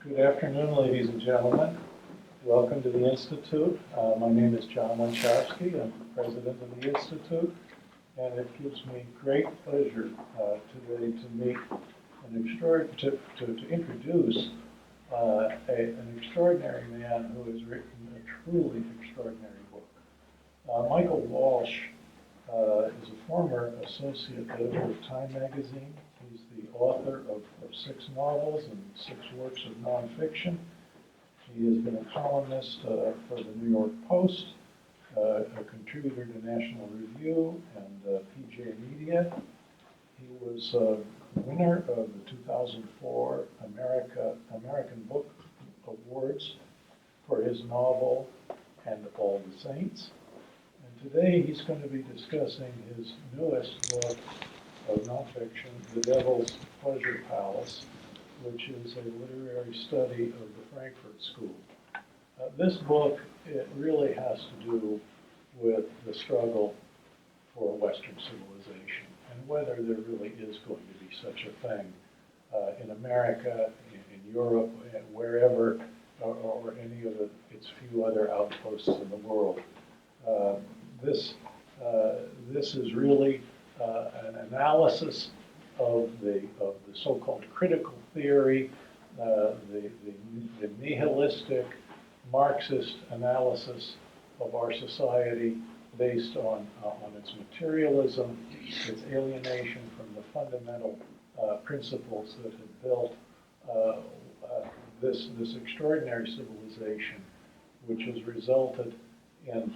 Good afternoon, ladies and gentlemen. Welcome to the Institute. My name is John Wenchowski. I'm the president of the Institute, and it gives me great pleasure today to meet to introduce an extraordinary man who has written a truly extraordinary book. Michael Walsh is a former associate editor of Time magazine. He's the author of 6 novels and 6 works of nonfiction. He has been a columnist for the New York Post, a contributor to National Review and PJ Media. He was winner of the 2004 American Book Awards for his novel And All the Saints. And today he's going to be discussing his newest book of nonfiction, The Devil's Pleasure Palace, which is a literary study of the Frankfurt School. This book, it really has to do with the struggle for Western civilization and whether there really is going to be such a thing in America, in Europe, and wherever, or any of its few other outposts in the world. This is really an analysis of the so-called critical theory, the nihilistic Marxist analysis of our society based on its materialism, its alienation from the fundamental principles that have built this extraordinary civilization, which has resulted in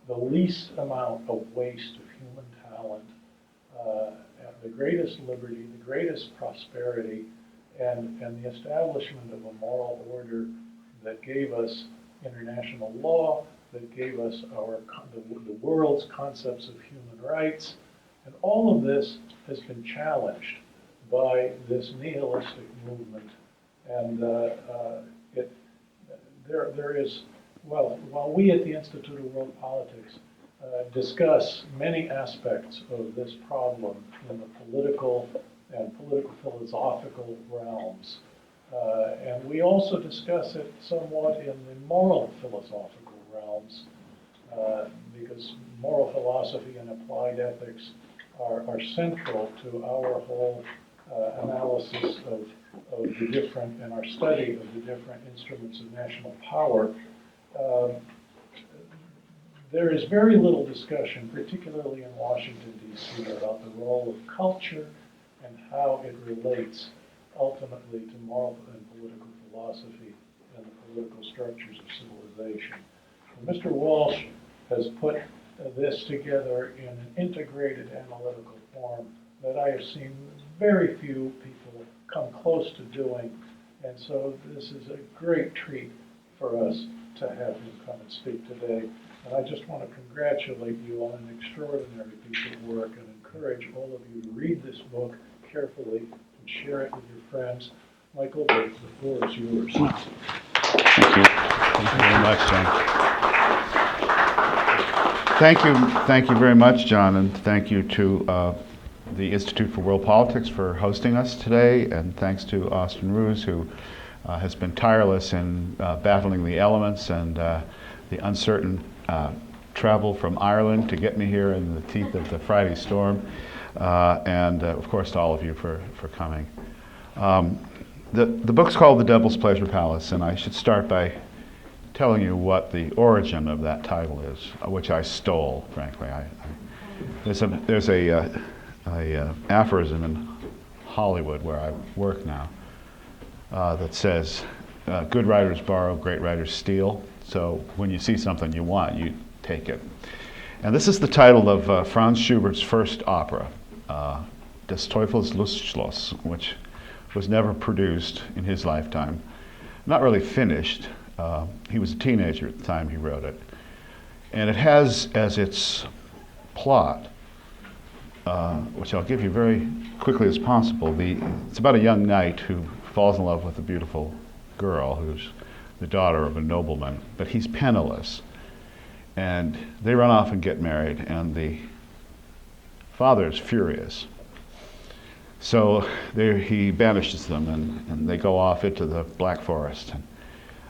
the least amount of waste of human talent, the greatest liberty, the greatest prosperity, and the establishment of a moral order that gave us international law, that gave us the world's concepts of human rights. And all of this has been challenged by this nihilistic movement. And there is, well, while we at the Institute of World Politics discuss many aspects of this problem in the political and political-philosophical realms. And we also discuss it somewhat in the moral philosophical realms, because moral philosophy and applied ethics are central to our whole analysis of the different, and our study of the different instruments of national power. There is very little discussion, particularly in Washington, D.C., about the role of culture and how it relates ultimately to moral and political philosophy and the political structures of civilization. And Mr. Walsh has put this together in an integrated analytical form that I have seen very few people come close to doing. And so this is a great treat for us to have him come and speak today. And I just want to congratulate you on an extraordinary piece of work and encourage all of you to read this book carefully and share it with your friends. Michael, the floor is yours. Thank you. Thank you very much, John. Thank you very much, John, and thank you to the Institute for World Politics for hosting us today, and thanks to Austin Ruse, who has been tireless in battling the elements and the uncertain travel from Ireland to get me here in the teeth of the Friday storm, and of course to all of you for coming. The book's called The Devil's Pleasure Palace, and I should start by telling you what the origin of that title is, which I stole, frankly. There's a aphorism in Hollywood where I work now that says, good writers borrow, great writers steal. So when you see something you want, you take it. And this is the title of Franz Schubert's first opera, Des Teufels Lustschloss, which was never produced in his lifetime. Not really finished. He was a teenager at the time he wrote it. And it has as its plot, which I'll give you very quickly as possible, it's about a young knight who falls in love with a beautiful girl who's the daughter of a nobleman, but he's penniless. And they run off and get married, and the father is furious. So there he banishes them, and they go off into the Black Forest.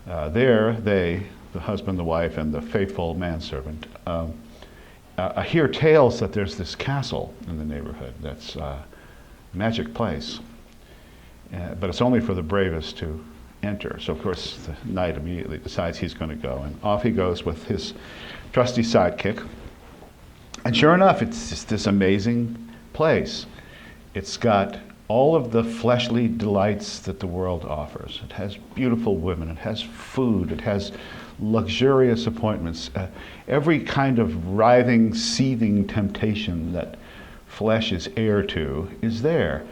There they, the husband, the wife, and the faithful manservant, hear tales that there's this castle in the neighborhood that's a magic place. But it's only for the bravest to enter. So of course the knight immediately decides he's going to go, and off he goes with his trusty sidekick. And sure enough, it's just this amazing place. It's got all of the fleshly delights that the world offers. It has beautiful women, it has food, it has luxurious appointments. Every kind of writhing, seething temptation that flesh is heir to is there.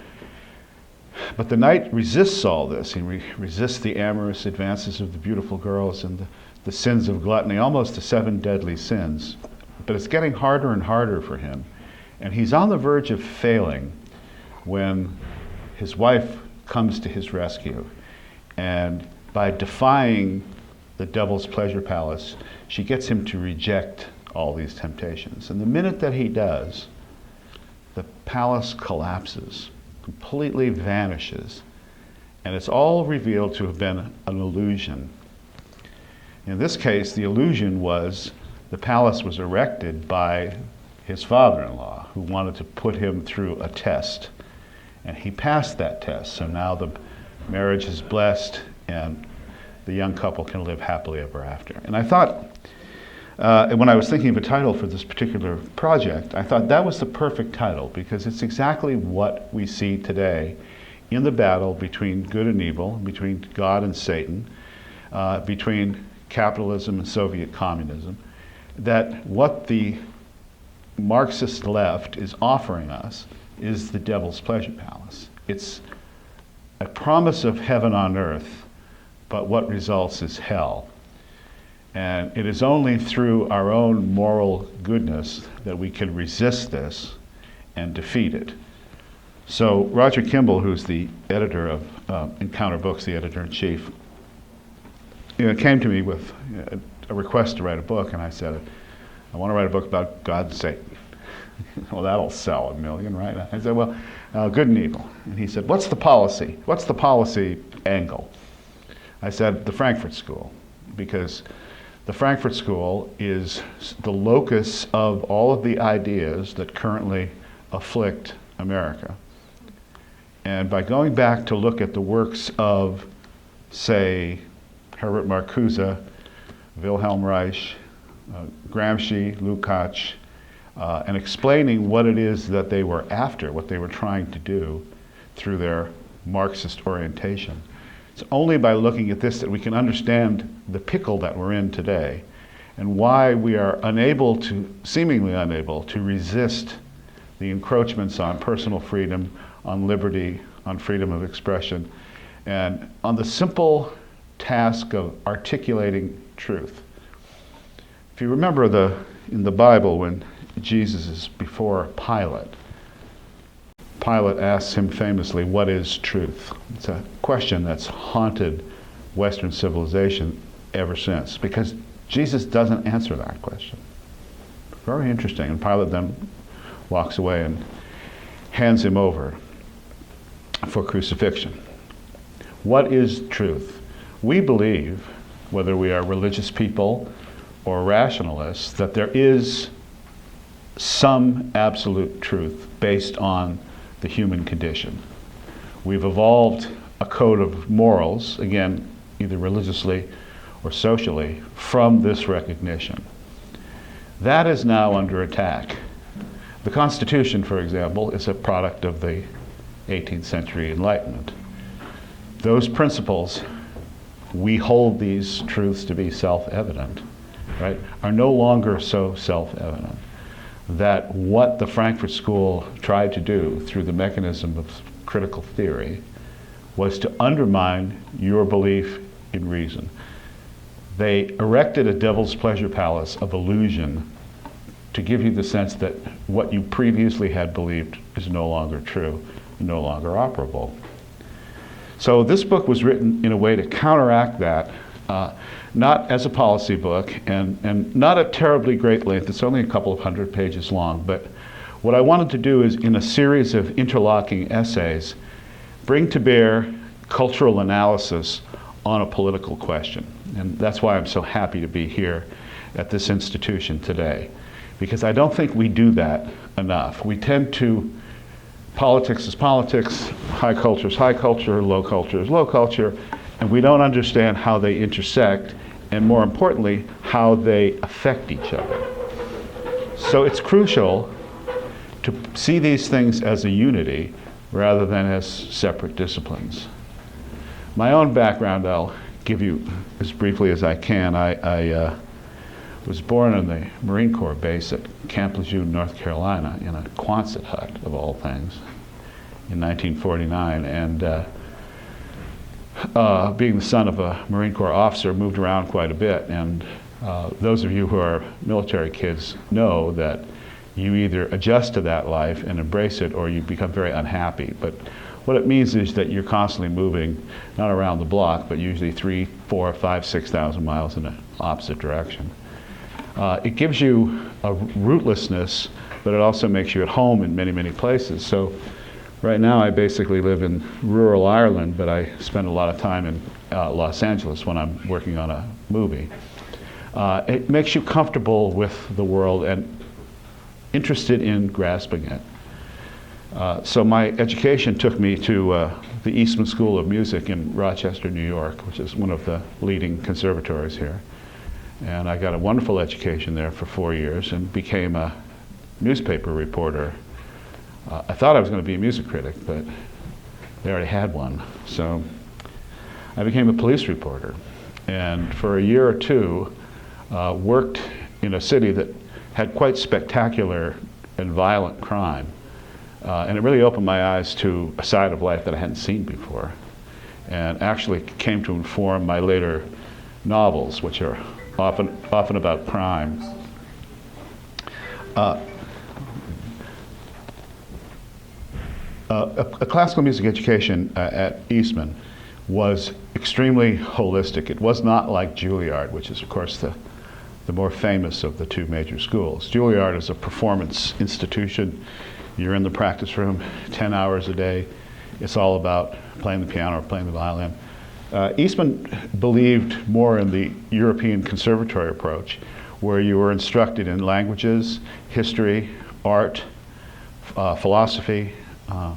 But the knight resists all this. He resists the amorous advances of the beautiful girls and the sins of gluttony, almost the 7 deadly sins. But it's getting harder and harder for him. And he's on the verge of failing when his wife comes to his rescue. And by defying the devil's pleasure palace, she gets him to reject all these temptations. And the minute that he does, the palace collapses, completely vanishes, and it's all revealed to have been an illusion. In this case, the illusion was the palace was erected by his father-in-law, who wanted to put him through a test. And he passed that test, so now the marriage is blessed and the young couple can live happily ever after. And I thought, when I was thinking of a title for this particular project, I thought that was the perfect title, because it's exactly what we see today in the battle between good and evil, between God and Satan, between capitalism and Soviet communism, that what the Marxist left is offering us is the devil's pleasure palace. It's a promise of heaven on earth, but what results is hell. And it is only through our own moral goodness that we can resist this and defeat it. So Roger Kimball, who's the editor of Encounter Books, the editor-in-chief, came to me with a request to write a book, and I said, I want to write a book about God and Satan. Well, that'll sell 1 million, right? I said, well, good and evil. And he said, what's the policy? What's the policy angle? I said, the Frankfurt School, because the Frankfurt School is the locus of all of the ideas that currently afflict America. And by going back to look at the works of, say, Herbert Marcuse, Wilhelm Reich, Gramsci, Lukács, and explaining what it is that they were after, what they were trying to do through their Marxist orientation. It's only by looking at this that we can understand the pickle that we're in today and why we are seemingly unable to resist the encroachments on personal freedom, on liberty, on freedom of expression, and on the simple task of articulating truth. If you remember in the Bible, when Jesus is before Pilate, Pilate asks him famously, what is truth? It's a question that's haunted Western civilization ever since, because Jesus doesn't answer that question. Very interesting. And Pilate then walks away and hands him over for crucifixion. What is truth? We believe, whether we are religious people or rationalists, that there is some absolute truth based on the human condition. We've evolved a code of morals, again, either religiously or socially, from this recognition. That is now under attack. The Constitution, for example, is a product of the 18th century Enlightenment. Those principles, we hold these truths to be self-evident, right, are no longer so self-evident. That what the Frankfurt School tried to do through the mechanism of critical theory was to undermine your belief in reason. They erected a devil's pleasure palace of illusion to give you the sense that what you previously had believed is no longer true, no longer operable. So this book was written in a way to counteract that, not as a policy book, and not at terribly great length. It's only a couple of 100 pages long, but What I wanted to do is, in a series of interlocking essays, bring to bear cultural analysis on a political question. And that's why I'm so happy to be here at this institution today, because I don't think we do that enough. We tend to, politics is politics, high culture is high culture, low culture is low culture, and we don't understand how they intersect, and more importantly, how they affect each other. So it's crucial to see these things as a unity rather than as separate disciplines. My own background I'll give you as briefly as I can. I was born in the Marine Corps base at Camp Lejeune, North Carolina, in a Quonset hut, of all things, in 1949. And being the son of a Marine Corps officer, moved around quite a bit. And those of you who are military kids know that you either adjust to that life and embrace it, or you become very unhappy. But what it means is that you're constantly moving, not around the block, but usually 3, 4, 5, 6,000 miles in the opposite direction. It gives you a rootlessness, but it also makes you at home in many, many places. So right now I basically live in rural Ireland, but I spend a lot of time in Los Angeles when I'm working on a movie. It makes you comfortable with the world and interested in grasping it. So my education took me to the Eastman School of Music in Rochester, New York, which is one of the leading conservatories here. And I got a wonderful education there for 4 years and became a newspaper reporter. I thought I was going to be a music critic, but they already had one. So I became a police reporter. And for a year or two, worked in a city that had quite spectacular and violent crime. And it really opened my eyes to a side of life that I hadn't seen before, and actually came to inform my later novels, which are often about crime. A classical music education at Eastman was extremely holistic. It was not like Juilliard, which is, of course, the more famous of the two major schools. Juilliard is a performance institution. You're in the practice room 10 hours a day. It's all about playing the piano or playing the violin. Eastman believed more in the European conservatory approach, where you were instructed in languages, history, art, philosophy. I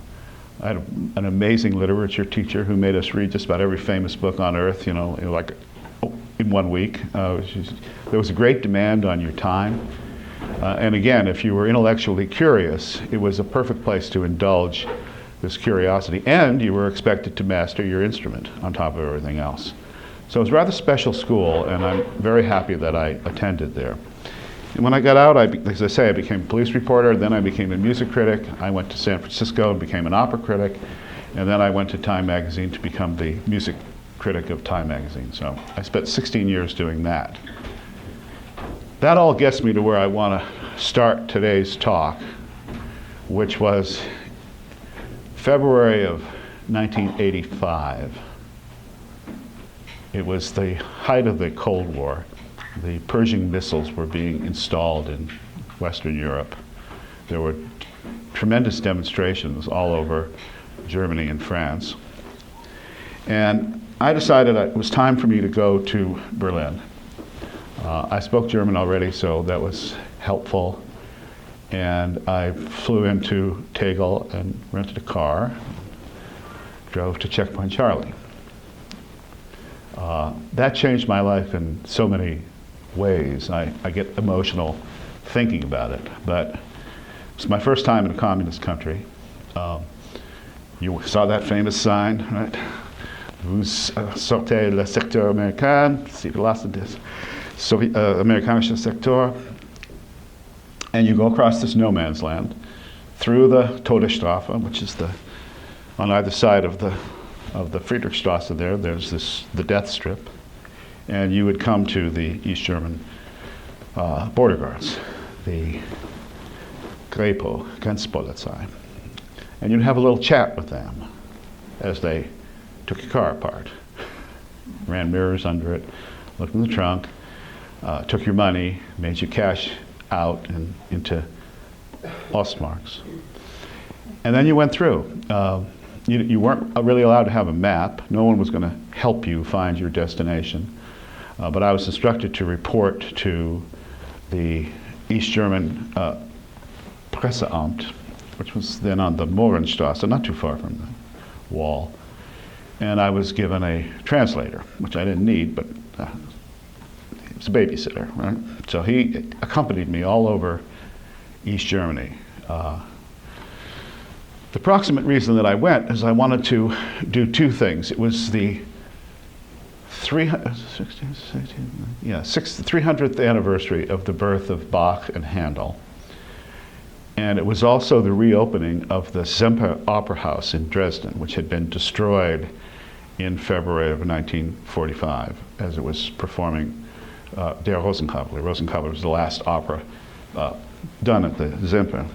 had an amazing literature teacher who made us read just about every famous book on earth, in 1 week. There was a great demand on your time. And again, if you were intellectually curious, it was a perfect place to indulge this curiosity. And you were expected to master your instrument on top of everything else. So it was a rather special school, and I'm very happy that I attended there. And when I got out, as I say, I became a police reporter, then I became a music critic. I went to San Francisco and became an opera critic, and then I went to Time Magazine to become the music critic of Time Magazine. So I spent 16 years doing that. That all gets me to where I want to start today's talk, which was February of 1985. It was the height of the Cold War. The Pershing missiles were being installed in Western Europe. There were tremendous demonstrations all over Germany and France. And I decided it was time for me to go to Berlin. I spoke German already, so that was helpful. And I flew into Tegel and rented a car, drove to Checkpoint Charlie. That changed my life in so many ways. I get emotional thinking about it, but it was my first time in a communist country. You saw that famous sign, right? Vous sortez le secteur américain, c'est Amerikanische Sektor, and you go across this no man's land through the Todesstrafe, which is on either side of the Friedrichstrasse there's the death strip, and you would come to the East German border guards, the Grepo, Grenzpolizei, and you'd have a little chat with them as they took your car apart, ran mirrors under it, looked in the trunk, took your money, made you cash out and into Ostmarks. And then you went through. You weren't really allowed to have a map. No one was going to help you find your destination. But I was instructed to report to the East German Presseamt, which was then on the Mohrenstrasse, not too far from the wall. And I was given a translator, which I didn't need, but he was a babysitter, right? So he accompanied me all over East Germany. The proximate reason that I went is I wanted to do two things. It was the 300th anniversary of the birth of Bach and Handel. And it was also the reopening of the Semper Opera House in Dresden, which had been destroyed in February of 1945 as it was performing Der Rosenkavalier. Rosenkavalier was the last opera done at the Semper.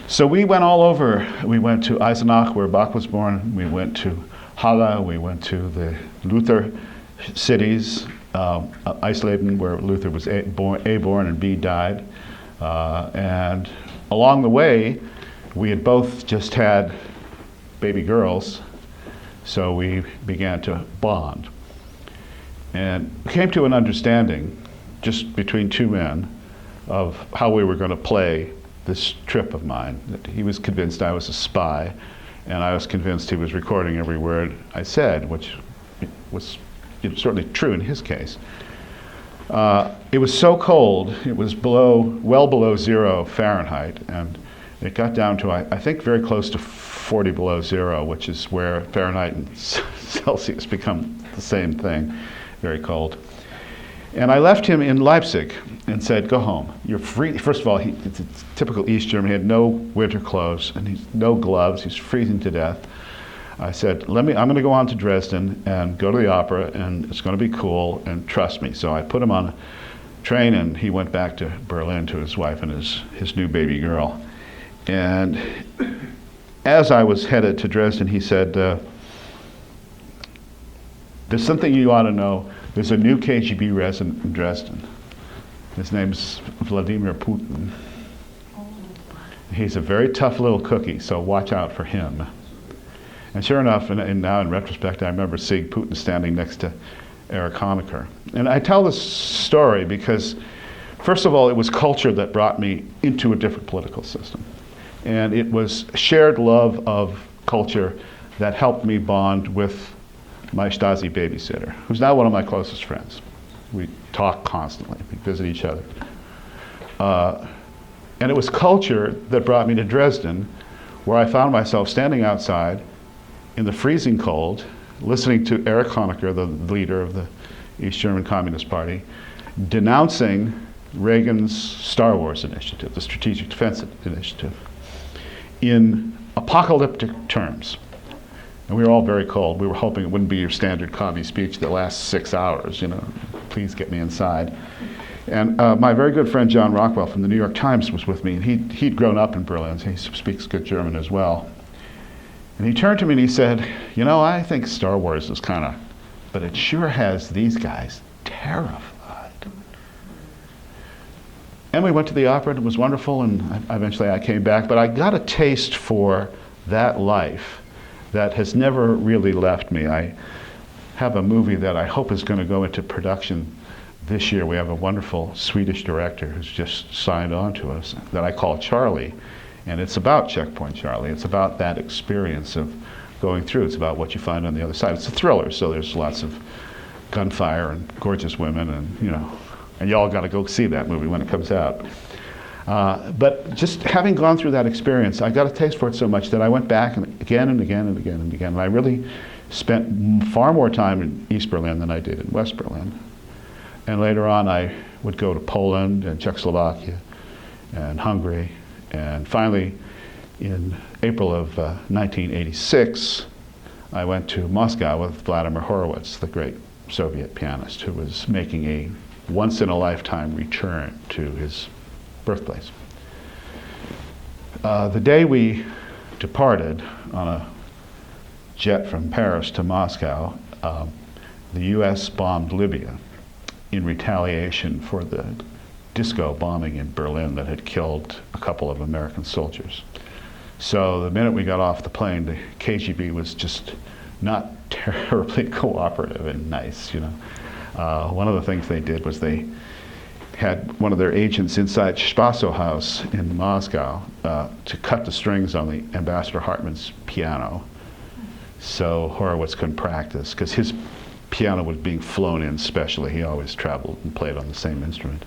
So we went all over. We went to Eisenach, where Bach was born. We went to Halle. We went to the Luther cities, Eisleben, where Luther was A born and B died. And along the way, we had both just had baby girls, so we began to bond. And we came to an understanding, just between two men, of how we were going to play this trip of mine. That he was convinced I was a spy, and I was convinced he was recording every word I said, which was certainly true in his case. It was so cold, it was well below 0 Fahrenheit, and it got down to, I think, very close to 40 below 0, which is where Fahrenheit and Celsius become the same thing, very cold. And I left him in Leipzig and said, go home. You're free. First of all, it's typical East German. He had no winter clothes and no gloves. He's freezing to death. I said, I'm going to go on to Dresden and go to the opera, and it's going to be cool, and trust me. So I put him on a train, and he went back to Berlin to his wife and his new baby girl. And as I was headed to Dresden, he said, there's something you ought to know. There's a new KGB resident in Dresden. His name's Vladimir Putin. He's a very tough little cookie, so watch out for him. And sure enough, and now in retrospect, I remember seeing Putin standing next to Erich Honecker. And I tell this story because, first of all, it was culture that brought me into a different political system. And it was shared love of culture that helped me bond with my Stasi babysitter, who's now one of my closest friends. We talk constantly, we visit each other. And it was culture that brought me to Dresden, where I found myself standing outside in the freezing cold, listening to Erich Honecker, the leader of the East German Communist Party, denouncing Reagan's Star Wars initiative, the Strategic Defense Initiative, in apocalyptic terms. And we were all very cold. We were hoping it wouldn't be your standard commie speech that lasts 6 hours, please get me inside. And my very good friend John Rockwell from the New York Times was with me, and he'd grown up in Berlin, so he speaks good German as well. And he turned to me and he said, I think Star Wars is but it sure has these guys terrified. And we went to the opera, and it was wonderful, and eventually I came back, but I got a taste for that life that has never really left me. I have a movie that I hope is going to go into production this year. We have a wonderful Swedish director who's just signed on to us that I call Charlie. And it's about Checkpoint Charlie. It's about that experience of going through. It's about what you find on the other side. It's a thriller, so there's lots of gunfire and gorgeous women, and you all got to go see that movie when it comes out. But just having gone through that experience, I got a taste for it so much that I went back and again and again and again and again. And I really spent far more time in East Berlin than I did in West Berlin. And later on, I would go to Poland and Czechoslovakia and Hungary. And finally, in April of 1986, I went to Moscow with Vladimir Horowitz, the great Soviet pianist, who was making a once-in-a-lifetime return to his birthplace. The day we departed on a jet from Paris to Moscow, the U.S. bombed Libya in retaliation for the disco bombing in Berlin that had killed a couple of American soldiers. So the minute we got off the plane, the KGB was just not terribly cooperative and nice, you know. One of the things they did was they had one of their agents inside Spaso House in Moscow to cut the strings on the Ambassador Hartman's piano so Horowitz couldn't practice, because his piano was being flown in specially. He always traveled and played on the same instrument.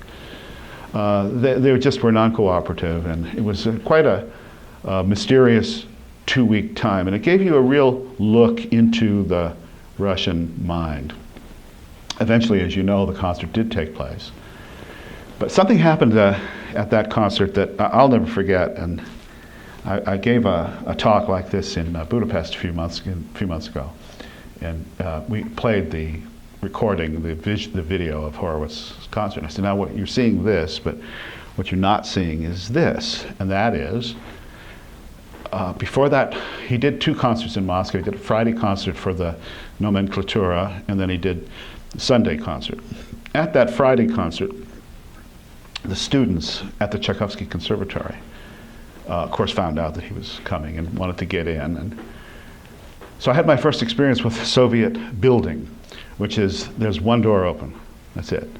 They just were non-cooperative, and it was quite a mysterious 2-week time, and it gave you a real look into the Russian mind. Eventually, as you know, the concert did take place. But something happened at that concert that I'll never forget, and I gave a talk like this in Budapest a few months ago, and we played the recording, the video of Horowitz's concert. I said, now you're seeing this, but what you're not seeing is this, and that is, before that, he did 2 concerts in Moscow. He did a Friday concert for the Nomenklatura, and then he did the Sunday concert. At that Friday concert, the students at the Tchaikovsky Conservatory, of course, found out that he was coming and wanted to get in. And so I had my first experience with the Soviet building, which is there's one door open. That's it.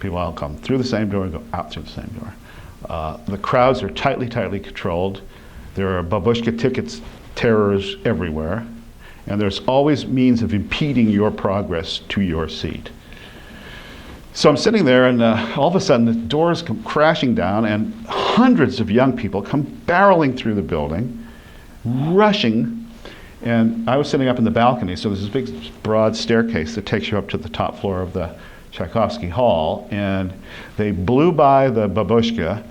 People all come through the same door and go out through the same door. The crowds are tightly controlled. There are babushka tickets terrors everywhere. And there's always means of impeding your progress to your seat. So I'm sitting there, and all of a sudden the doors come crashing down, and hundreds of young people come barreling through the building, rushing. And I was sitting up in the balcony, so there's this big, broad staircase that takes you up to the top floor of the Tchaikovsky Hall, and they blew by the babushka,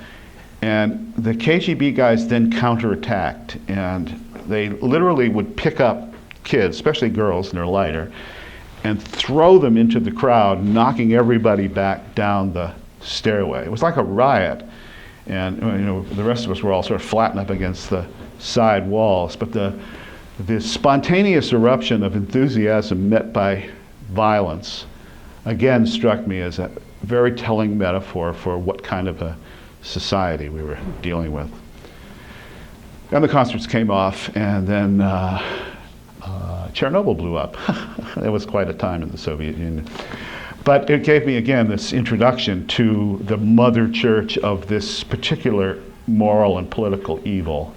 and the KGB guys then counterattacked, and they literally would pick up kids, especially girls, and they're lighter, and throw them into the crowd, knocking everybody back down the stairway. It was like a riot. And the rest of us were all sort of flattened up against the side walls. But the spontaneous eruption of enthusiasm met by violence again struck me as a very telling metaphor for what kind of a society we were dealing with. And the concerts came off, and then Chernobyl blew up. It was quite a time in the Soviet Union. But it gave me, again, this introduction to the mother church of this particular moral and political evil.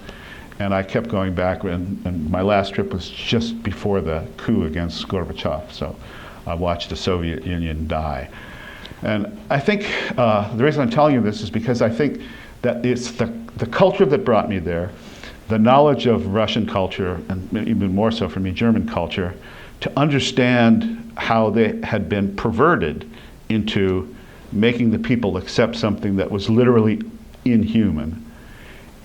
And I kept going back, and my last trip was just before the coup against Gorbachev. So I watched the Soviet Union die. And I think the reason I'm telling you this is because I think that it's the culture that brought me there, the knowledge of Russian culture, and even more so for me, German culture, to understand how they had been perverted into making the people accept something that was literally inhuman,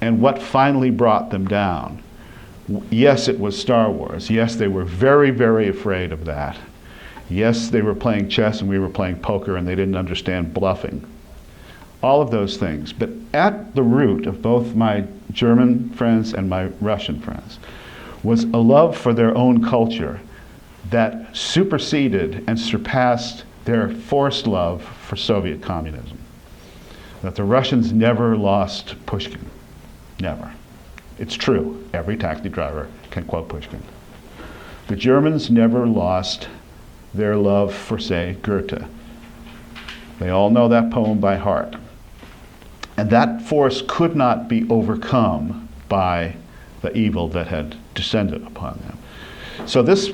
and what finally brought them down. Yes, it was Star Wars. Yes, they were very, very afraid of that. Yes, they were playing chess and we were playing poker, and they didn't understand bluffing. All of those things. But at the root of both my German friends and my Russian friends was a love for their own culture that superseded and surpassed their forced love for Soviet communism. That the Russians never lost Pushkin. Never. It's true. Every taxi driver can quote Pushkin. The Germans never lost their love for, say, Goethe. They all know that poem by heart. And that force could not be overcome by the evil that had descended upon them. So this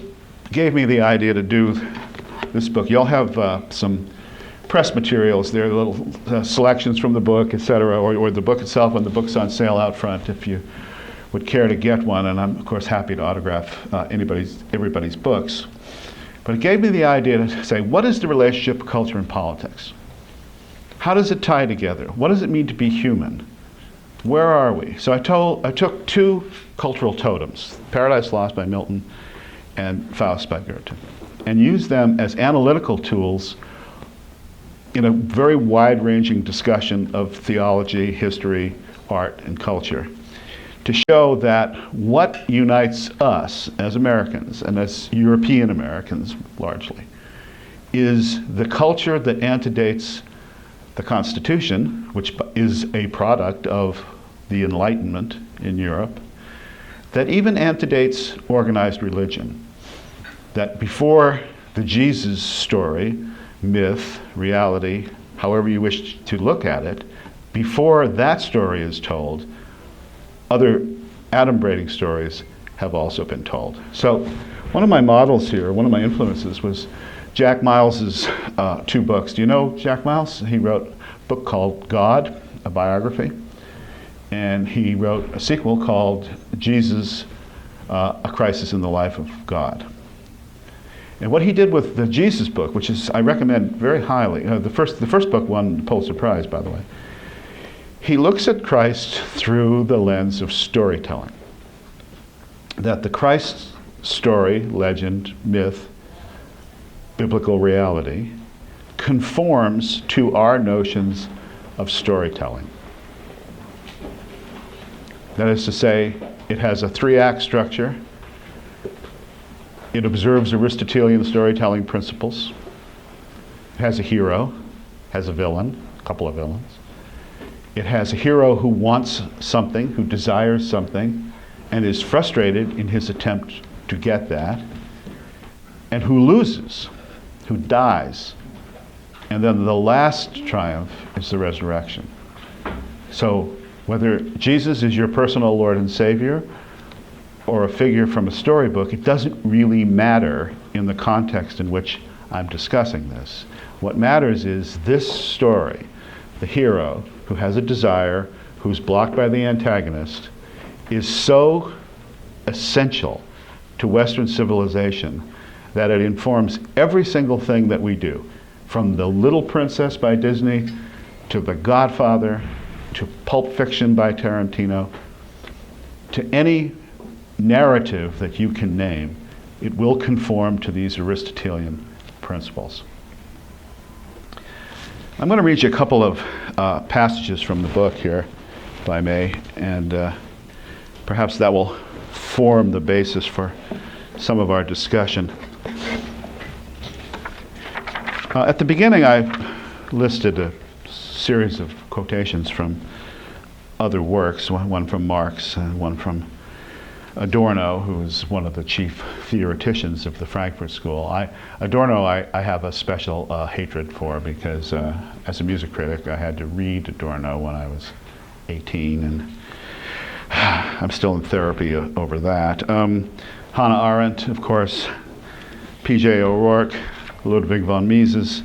gave me the idea to do this book. You'll have some press materials there, little selections from the book, etc., or the book itself, and the book's on sale out front if you would care to get one. And I'm, of course, happy to autograph everybody's books. But it gave me the idea to say, what is the relationship of culture and politics? How does it tie together? What does it mean to be human? Where are we? So I took 2 cultural totems, Paradise Lost by Milton and Faust by Goethe, and used them as analytical tools in a very wide-ranging discussion of theology, history, art, and culture, to show that what unites us as Americans, and as European Americans largely, is the culture that antedates the Constitution, which is a product of the Enlightenment in Europe, that even antedates organized religion. That before the Jesus story, myth, reality, however you wish to look at it, before that story is told, other adumbrating stories have also been told. So one of my models here, one of my influences was Jack Miles's 2 books. Do you know Jack Miles? He wrote a book called God, a biography, and he wrote a sequel called Jesus, A Crisis in the Life of God. And what he did with the Jesus book, which is, I recommend very highly, the first book won the Pulitzer Prize, by the way. He looks at Christ through the lens of storytelling. That the Christ story, legend, myth, biblical reality, conforms to our notions of storytelling. That is to say, it has a 3-act structure. It observes Aristotelian storytelling principles. It has a hero, has a villain, a couple of villains. It has a hero who wants something, who desires something, and is frustrated in his attempt to get that, and who loses, who dies. And then the last triumph is the resurrection. So whether Jesus is your personal Lord and Savior, or a figure from a storybook, it doesn't really matter in the context in which I'm discussing this. What matters is this story, the hero who has a desire, who's blocked by the antagonist, is so essential to Western civilization that it informs every single thing that we do, from The Little Princess by Disney, to The Godfather, to Pulp Fiction by Tarantino, to any narrative that you can name. It will conform to these Aristotelian principles. I'm going to read you a couple of passages from the book here, if I may, and perhaps that will form the basis for some of our discussion. At the beginning, I listed a series of quotations from other works, one from Marx and one from Adorno, who is one of the chief theoreticians of the Frankfurt School. Adorno I have a special hatred for because as a music critic I had to read Adorno when I was 18, and I'm still in therapy over that. Hannah Arendt, of course, P.J. O'Rourke, Ludwig von Mises,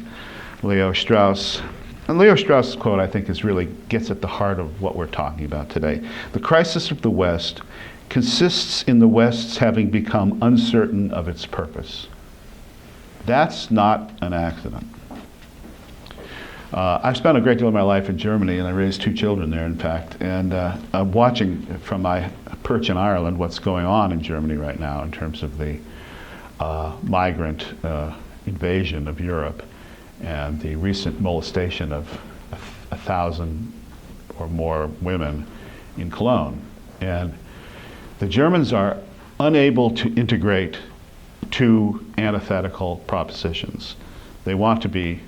Leo Strauss. And Leo Strauss' quote, I think, really gets at the heart of what we're talking about today. The crisis of the West consists in the West's having become uncertain of its purpose. That's not an accident. I've spent a great deal of my life in Germany, and I raised 2 children there, in fact, and I'm watching from my perch in Ireland what's going on in Germany right now in terms of the migrant invasion of Europe and the recent molestation of 1,000 or more women in Cologne. And the Germans are unable to integrate 2 antithetical propositions. They want to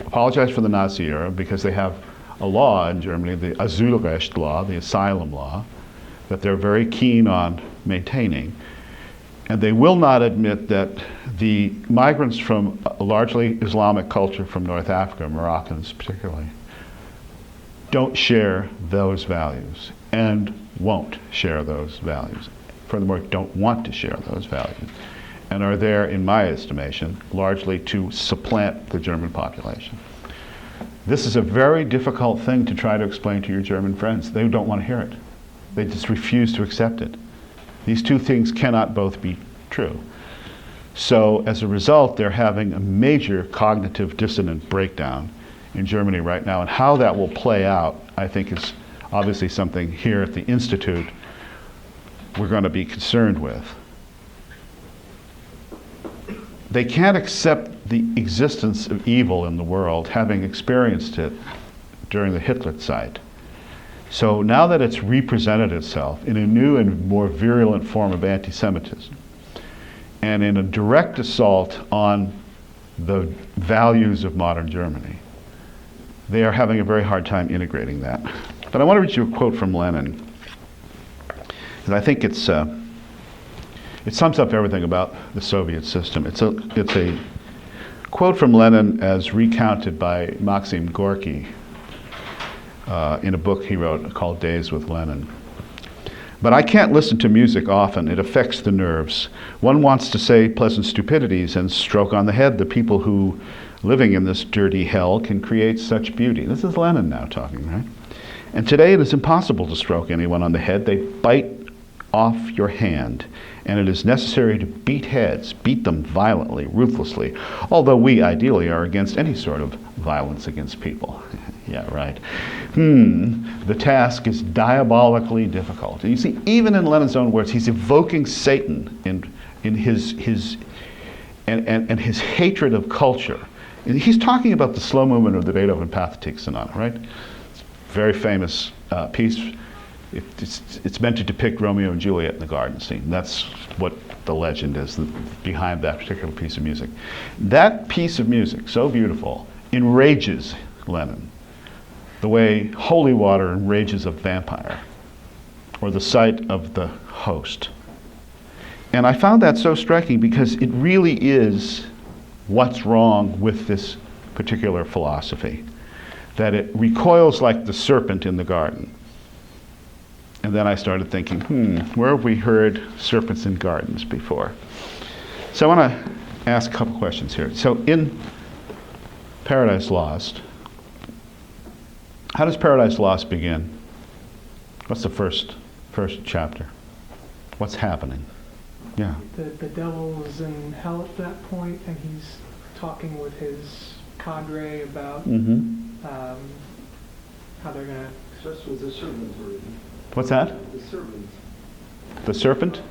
apologize for the Nazi era because they have a law in Germany, the Asylrecht law, the asylum law, that they're very keen on maintaining. And they will not admit that the migrants from a largely Islamic culture from North Africa, Moroccans particularly, don't share those values and won't share those values. Furthermore, don't want to share those values and are there, in my estimation, largely to supplant the German population. This is a very difficult thing to try to explain to your German friends. They don't want to hear it. They just refuse to accept it. These 2 things cannot both be true. So as a result, they're having a major cognitive dissonant breakdown in Germany right now, and how that will play out, I think, is obviously something here at the Institute we're going to be concerned with. They can't accept the existence of evil in the world, having experienced it during the Hitlerzeit. So now that it's represented itself in a new and more virulent form of anti-Semitism, and in a direct assault on the values of modern Germany, they are having a very hard time integrating that. But I want to read you a quote from Lenin, because I think it sums up everything about the Soviet system. It's a quote from Lenin as recounted by Maxim Gorky in a book he wrote called Days with Lenin. But I can't listen to music often. It affects the nerves. One wants to say pleasant stupidities and stroke on the head the people who, living in this dirty hell, can create such beauty. This is Lenin now talking, right? And today it is impossible to stroke anyone on the head. They bite off your hand, and it is necessary to beat heads, beat them violently, ruthlessly, although we ideally are against any sort of violence against people. Yeah, right. The task is diabolically difficult. And you see, even in Lenin's own words, he's evoking Satan in his hatred of culture. And he's talking about the slow movement of the Beethoven Pathetique Sonata, right? It's a very famous piece. It's meant to depict Romeo and Juliet in the garden scene. That's what the legend is behind that particular piece of music. That piece of music, so beautiful, enrages Lenin the way holy water enrages a vampire, or the sight of the host. And I found that so striking because it really is what's wrong with this particular philosophy, that it recoils like the serpent in the garden. And then I started thinking, where have we heard serpents in gardens before? So I want to ask a couple questions here. So in Paradise Lost, how does Paradise Lost begin? What's the first chapter? What's happening? Yeah. The devil is in hell at that point, and he's talking with his cadre about how they're going to... Just with the serpent already. What's that? The serpent. The serpent?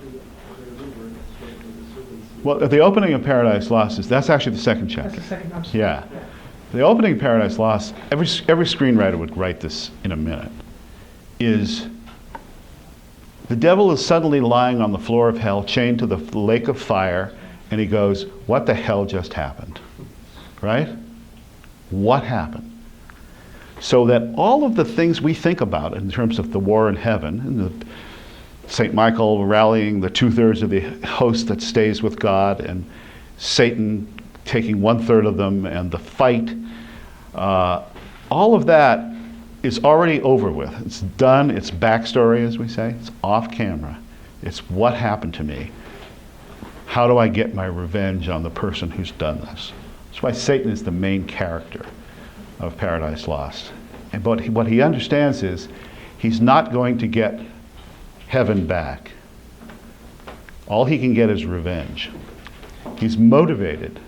Well, the opening of Paradise Lost that's actually the second chapter. That's the second, I'm sorry. Yeah. The opening of Paradise Lost, every screenwriter would write this in a minute, is the devil is suddenly lying on the floor of hell, chained to the lake of fire, and he goes, what the hell just happened? Right? What happened? So that all of the things we think about in terms of the war in heaven, and St. Michael rallying the 2/3 of the host that stays with God, and Satan taking 1/3 of them, and the fight, all of that is already over with. It's done, it's backstory, as we say. It's off camera. It's what happened to me. How do I get my revenge on the person who's done this? That's why Satan is the main character of Paradise Lost. But what he understands is he's not going to get heaven back. All he can get is revenge. He's motivated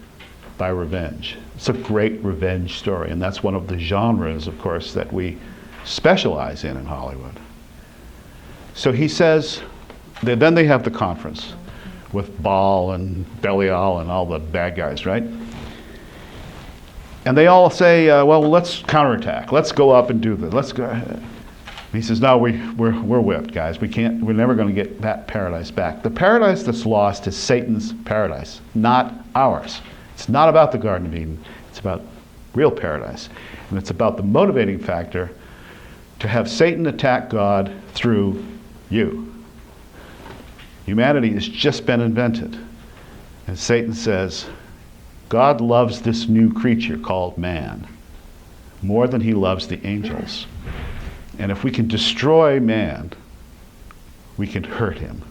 by revenge. It's a great revenge story, and that's one of the genres, of course, that we specialize in Hollywood. So he says, then they have the conference with Baal and Belial and all the bad guys, right? And they all say, well, let's counterattack. Let's go up and do this. Let's go. He says, no, we're whipped, guys. We're never going to get that paradise back. The paradise that's lost is Satan's paradise, not ours. It's not about the Garden of Eden. It's about real paradise. And it's about the motivating factor to have Satan attack God through you. Humanity has just been invented. And Satan says, God loves this new creature called man more than he loves the angels. And if we can destroy man, we can hurt him.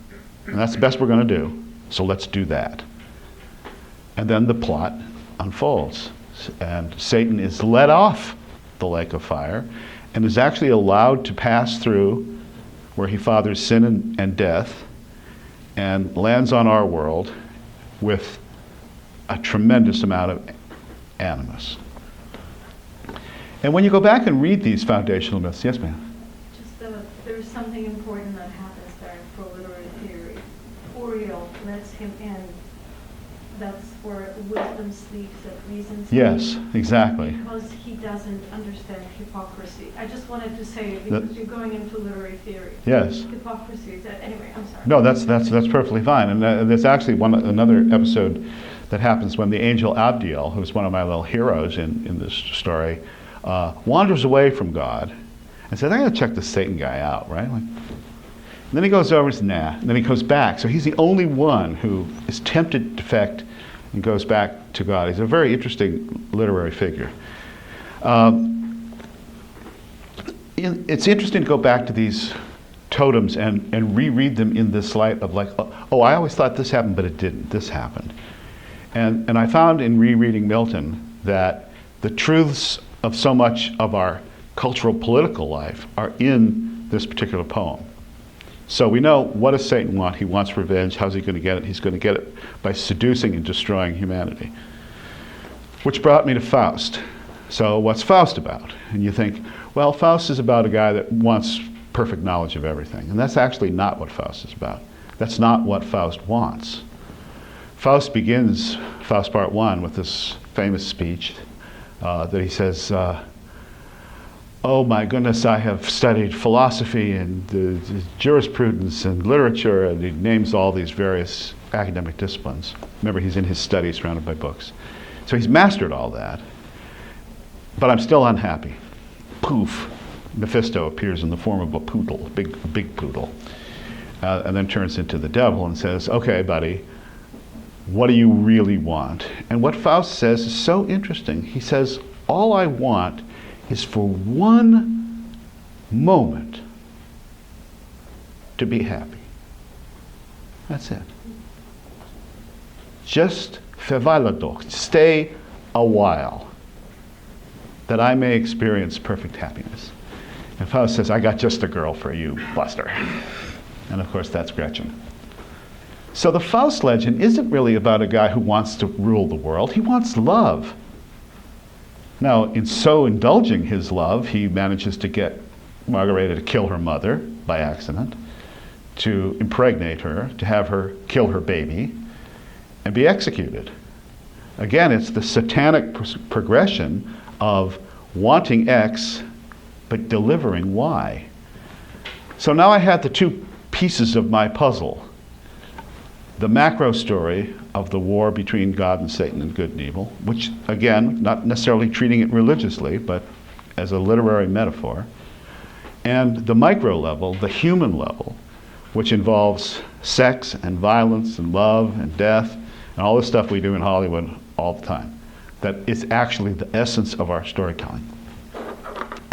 And that's the best we're going to do. So let's do that. And then the plot unfolds. And Satan is let off the lake of fire and is actually allowed to pass through where he fathers sin and death and lands on our world with a tremendous amount of animus. And when you go back and read these foundational myths, yes, ma'am? Just there's something important that happens there for literary theory. Uriel lets him in. That's where wisdom sleeps, that reason sleeps. Yes, exactly. Because he doesn't understand hypocrisy. I just wanted to say it because you're going into literary theory. Yes. Hypocrisy is that, anyway, I'm sorry. No, that's perfectly fine. And there's actually another episode that happens when the angel Abdiel, who's one of my little heroes in this story, wanders away from God and says, I gotta check this Satan guy out, right? Like, and then he goes over and says, nah, and then he goes back. So he's the only one who is tempted to defect and goes back to God. He's a very interesting literary figure. It's interesting to go back to these totems and reread them in this light of like, oh, I always thought this happened, but it didn't. This happened. And I found in rereading Milton that the truths of so much of our cultural political life are in this particular poem. So we know, what does Satan want? He wants revenge. How's he going to get it? He's going to get it by seducing and destroying humanity. Which brought me to Faust. So what's Faust about? And you think, well, Faust is about a guy that wants perfect knowledge of everything. And that's actually not what Faust is about. That's not what Faust wants. Faust begins Faust Part 1 with this famous speech that he says, oh my goodness, I have studied philosophy and jurisprudence and literature, and he names all these various academic disciplines. Remember, he's in his study surrounded by books. So he's mastered all that, but I'm still unhappy. Poof, Mephisto appears in the form of a poodle, a big poodle, and then turns into the devil and says, okay, buddy, what do you really want? And what Faust says is so interesting. He says, all I want is for one moment to be happy. That's it. Just verweile doch, stay a while, that I may experience perfect happiness. And Faust says, I got just a girl for you, Buster. And of course, that's Gretchen. So the Faust legend isn't really about a guy who wants to rule the world. He wants love. Now, in so indulging his love, he manages to get Margareta to kill her mother by accident, to impregnate her, to have her kill her baby, and be executed. Again, it's the satanic progression of wanting X, but delivering Y. So now I had the two pieces of my puzzle. The macro story of the war between God and Satan and good and evil, which, again, not necessarily treating it religiously, but as a literary metaphor. And the micro level, the human level, which involves sex and violence and love and death and all the stuff we do in Hollywood all the time. That is actually the essence of our storytelling.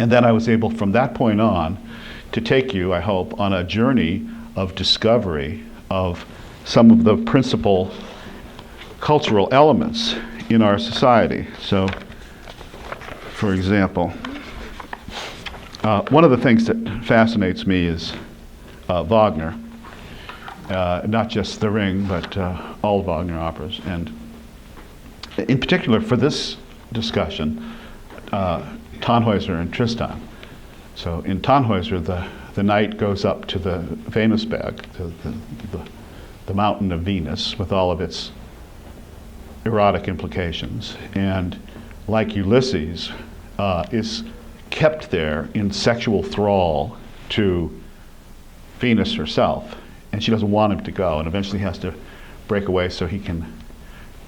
And then I was able, from that point on, to take you, I hope, on a journey of discovery of some of the principal cultural elements in our society. So, for example, one of the things that fascinates me is Wagner. Not just The Ring, but all Wagner operas. And in particular, for this discussion, Tannhäuser and Tristan. So in Tannhäuser, the knight goes up to the Venusberg, the mountain of Venus, with all of its erotic implications, and like Ulysses, is kept there in sexual thrall to Venus herself, and she doesn't want him to go, and eventually has to break away so he can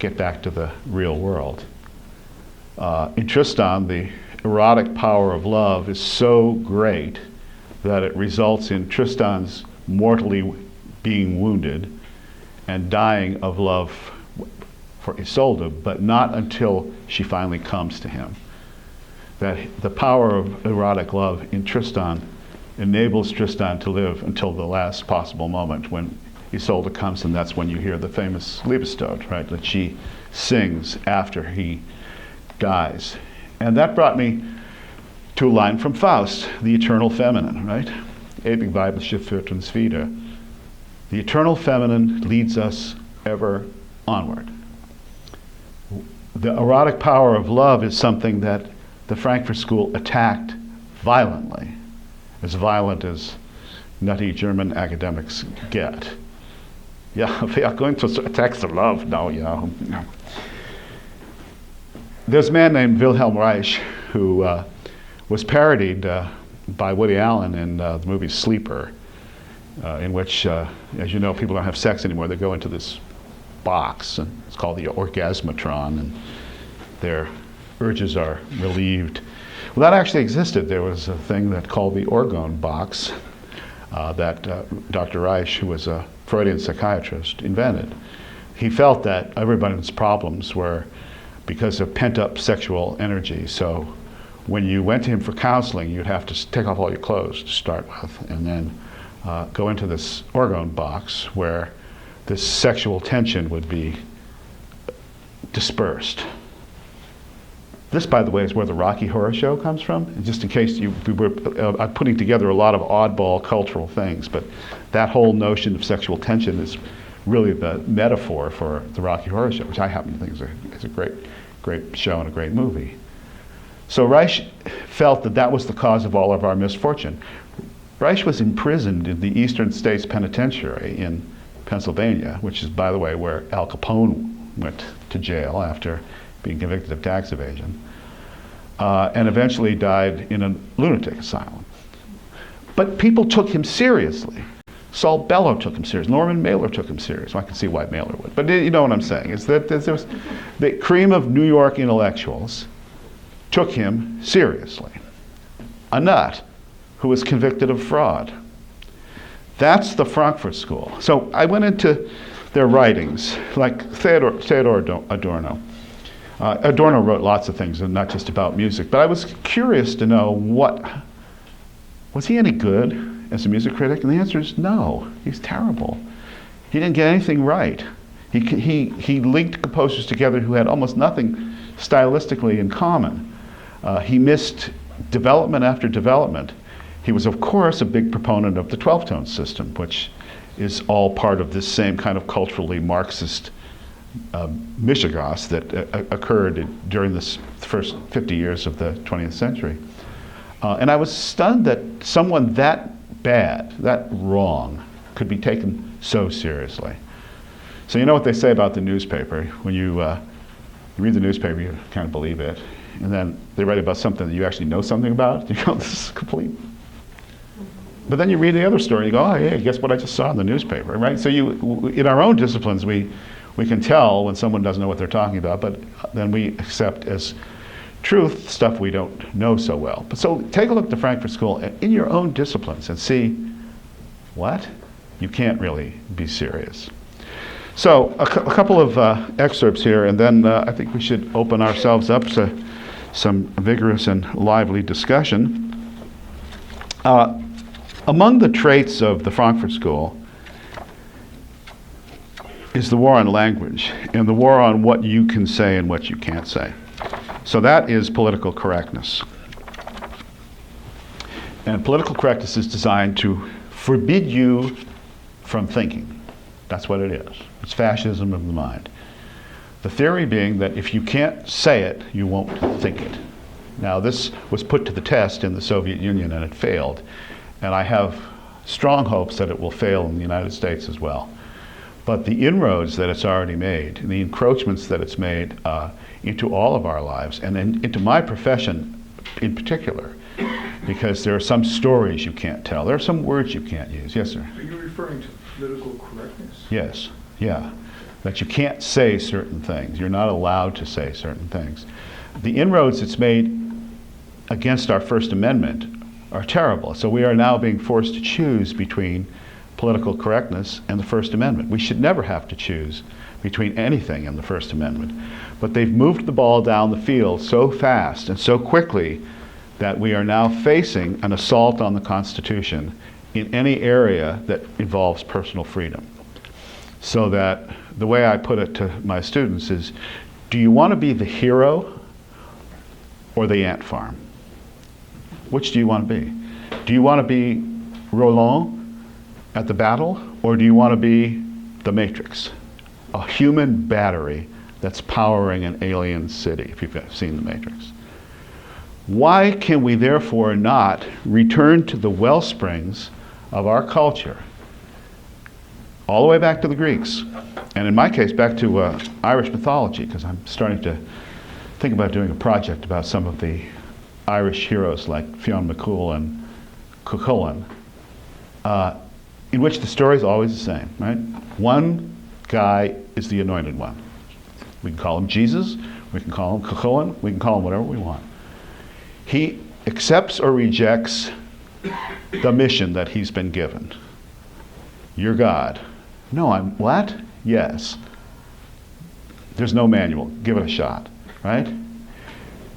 get back to the real world. In Tristan, the erotic power of love is so great that it results in Tristan's mortally being wounded and dying of love for Isolde, but not until she finally comes to him. That the power of erotic love in Tristan enables Tristan to live until the last possible moment when Isolde comes, and that's when you hear the famous Liebestod, right, that she sings after he dies. And that brought me to a line from Faust, the eternal feminine, right? Ewig weibliche führt uns wieder. The eternal feminine leads us ever onward. The erotic power of love is something that the Frankfurt School attacked violently, as violent as nutty German academics get. Yeah, we are going to attack the love now, yeah. There's a man named Wilhelm Reich who was parodied by Woody Allen in the movie Sleeper, in which, as you know, people don't have sex anymore. They go into this box, and it's called the orgasmatron, and their urges are relieved. Well, that actually existed. There was a thing that called the orgone box that Dr. Reich, who was a Freudian psychiatrist, invented. He felt that everybody's problems were because of pent-up sexual energy. So when you went to him for counseling, you'd have to take off all your clothes to start with, and then go into this orgone box where this sexual tension would be dispersed. This, by the way, is where the Rocky Horror Show comes from. And just in case we were putting together a lot of oddball cultural things, but that whole notion of sexual tension is really the metaphor for the Rocky Horror Show, which I happen to think is a great show and a great movie. So Reich felt that that was the cause of all of our misfortune. Reich was imprisoned in the Eastern States Penitentiary in Pennsylvania, which is, by the way, where Al Capone went to jail after being convicted of tax evasion, and eventually died in a lunatic asylum. But people took him seriously. Saul Bellow took him seriously. Norman Mailer took him seriously. Well, I can see why Mailer would. But you know what I'm saying, is that there was the cream of New York intellectuals took him seriously. A nut who was convicted of fraud. That's the Frankfurt School. So I went into their writings, like Theodor Adorno. Adorno wrote lots of things, and not just about music, but I was curious to know was he any good as a music critic? And the answer is no, he's terrible. He didn't get anything right. He linked composers together who had almost nothing stylistically in common. He missed development after development. He was, of course, a big proponent of the 12-tone system, which is all part of this same kind of culturally Marxist mishegas that occurred during the first 50 years of the 20th century. And I was stunned that someone that bad, that wrong, could be taken so seriously. So you know what they say about the newspaper. When you read the newspaper, you kind of believe it. And then they write about something that you actually know something about. You go, this is complete. But then you read the other story, you go, oh yeah, guess what I just saw in the newspaper, right? So in our own disciplines, we can tell when someone doesn't know what they're talking about, but then we accept as truth stuff we don't know so well. But so take a look at the Frankfurt School in your own disciplines and see, what? You can't really be serious. So a couple of excerpts here, and then I think we should open ourselves up to some vigorous and lively discussion. Among the traits of the Frankfurt School is the war on language and the war on what you can say and what you can't say. So that is political correctness. And political correctness is designed to forbid you from thinking. That's what it is. It's fascism of the mind. The theory being that if you can't say it, you won't think it. Now, this was put to the test in the Soviet Union and it failed. And I have strong hopes that it will fail in the United States as well. But the inroads that it's already made, the encroachments that it's made into all of our lives, and into my profession in particular, because there are some stories you can't tell. There are some words you can't use. Yes, sir? Are you referring to political correctness? Yes, yeah. That you can't say certain things. You're not allowed to say certain things. The inroads it's made against our First Amendment are terrible. So we are now being forced to choose between political correctness and the First Amendment. We should never have to choose between anything in the First Amendment. But they've moved the ball down the field so fast and so quickly that we are now facing an assault on the Constitution in any area that involves personal freedom. So that the way I put it to my students is, do you want to be the hero or the ant farm? Which do you want to be? Do you want to be Roland at the battle, or do you want to be the Matrix? A human battery that's powering an alien city, if you've seen the Matrix. Why can we therefore not return to the well springs of our culture, all the way back to the Greeks, and in my case back to Irish mythology, because I'm starting to think about doing a project about some of the Irish heroes like Fionn McCool and Cuchulainn, in which the story is always the same, right? One guy is the anointed one. We can call him Jesus, we can call him Cuchulainn, we can call him whatever we want. He accepts or rejects the mission that he's been given. You're God. No, I'm what? Yes. There's no manual. Give it a shot, right?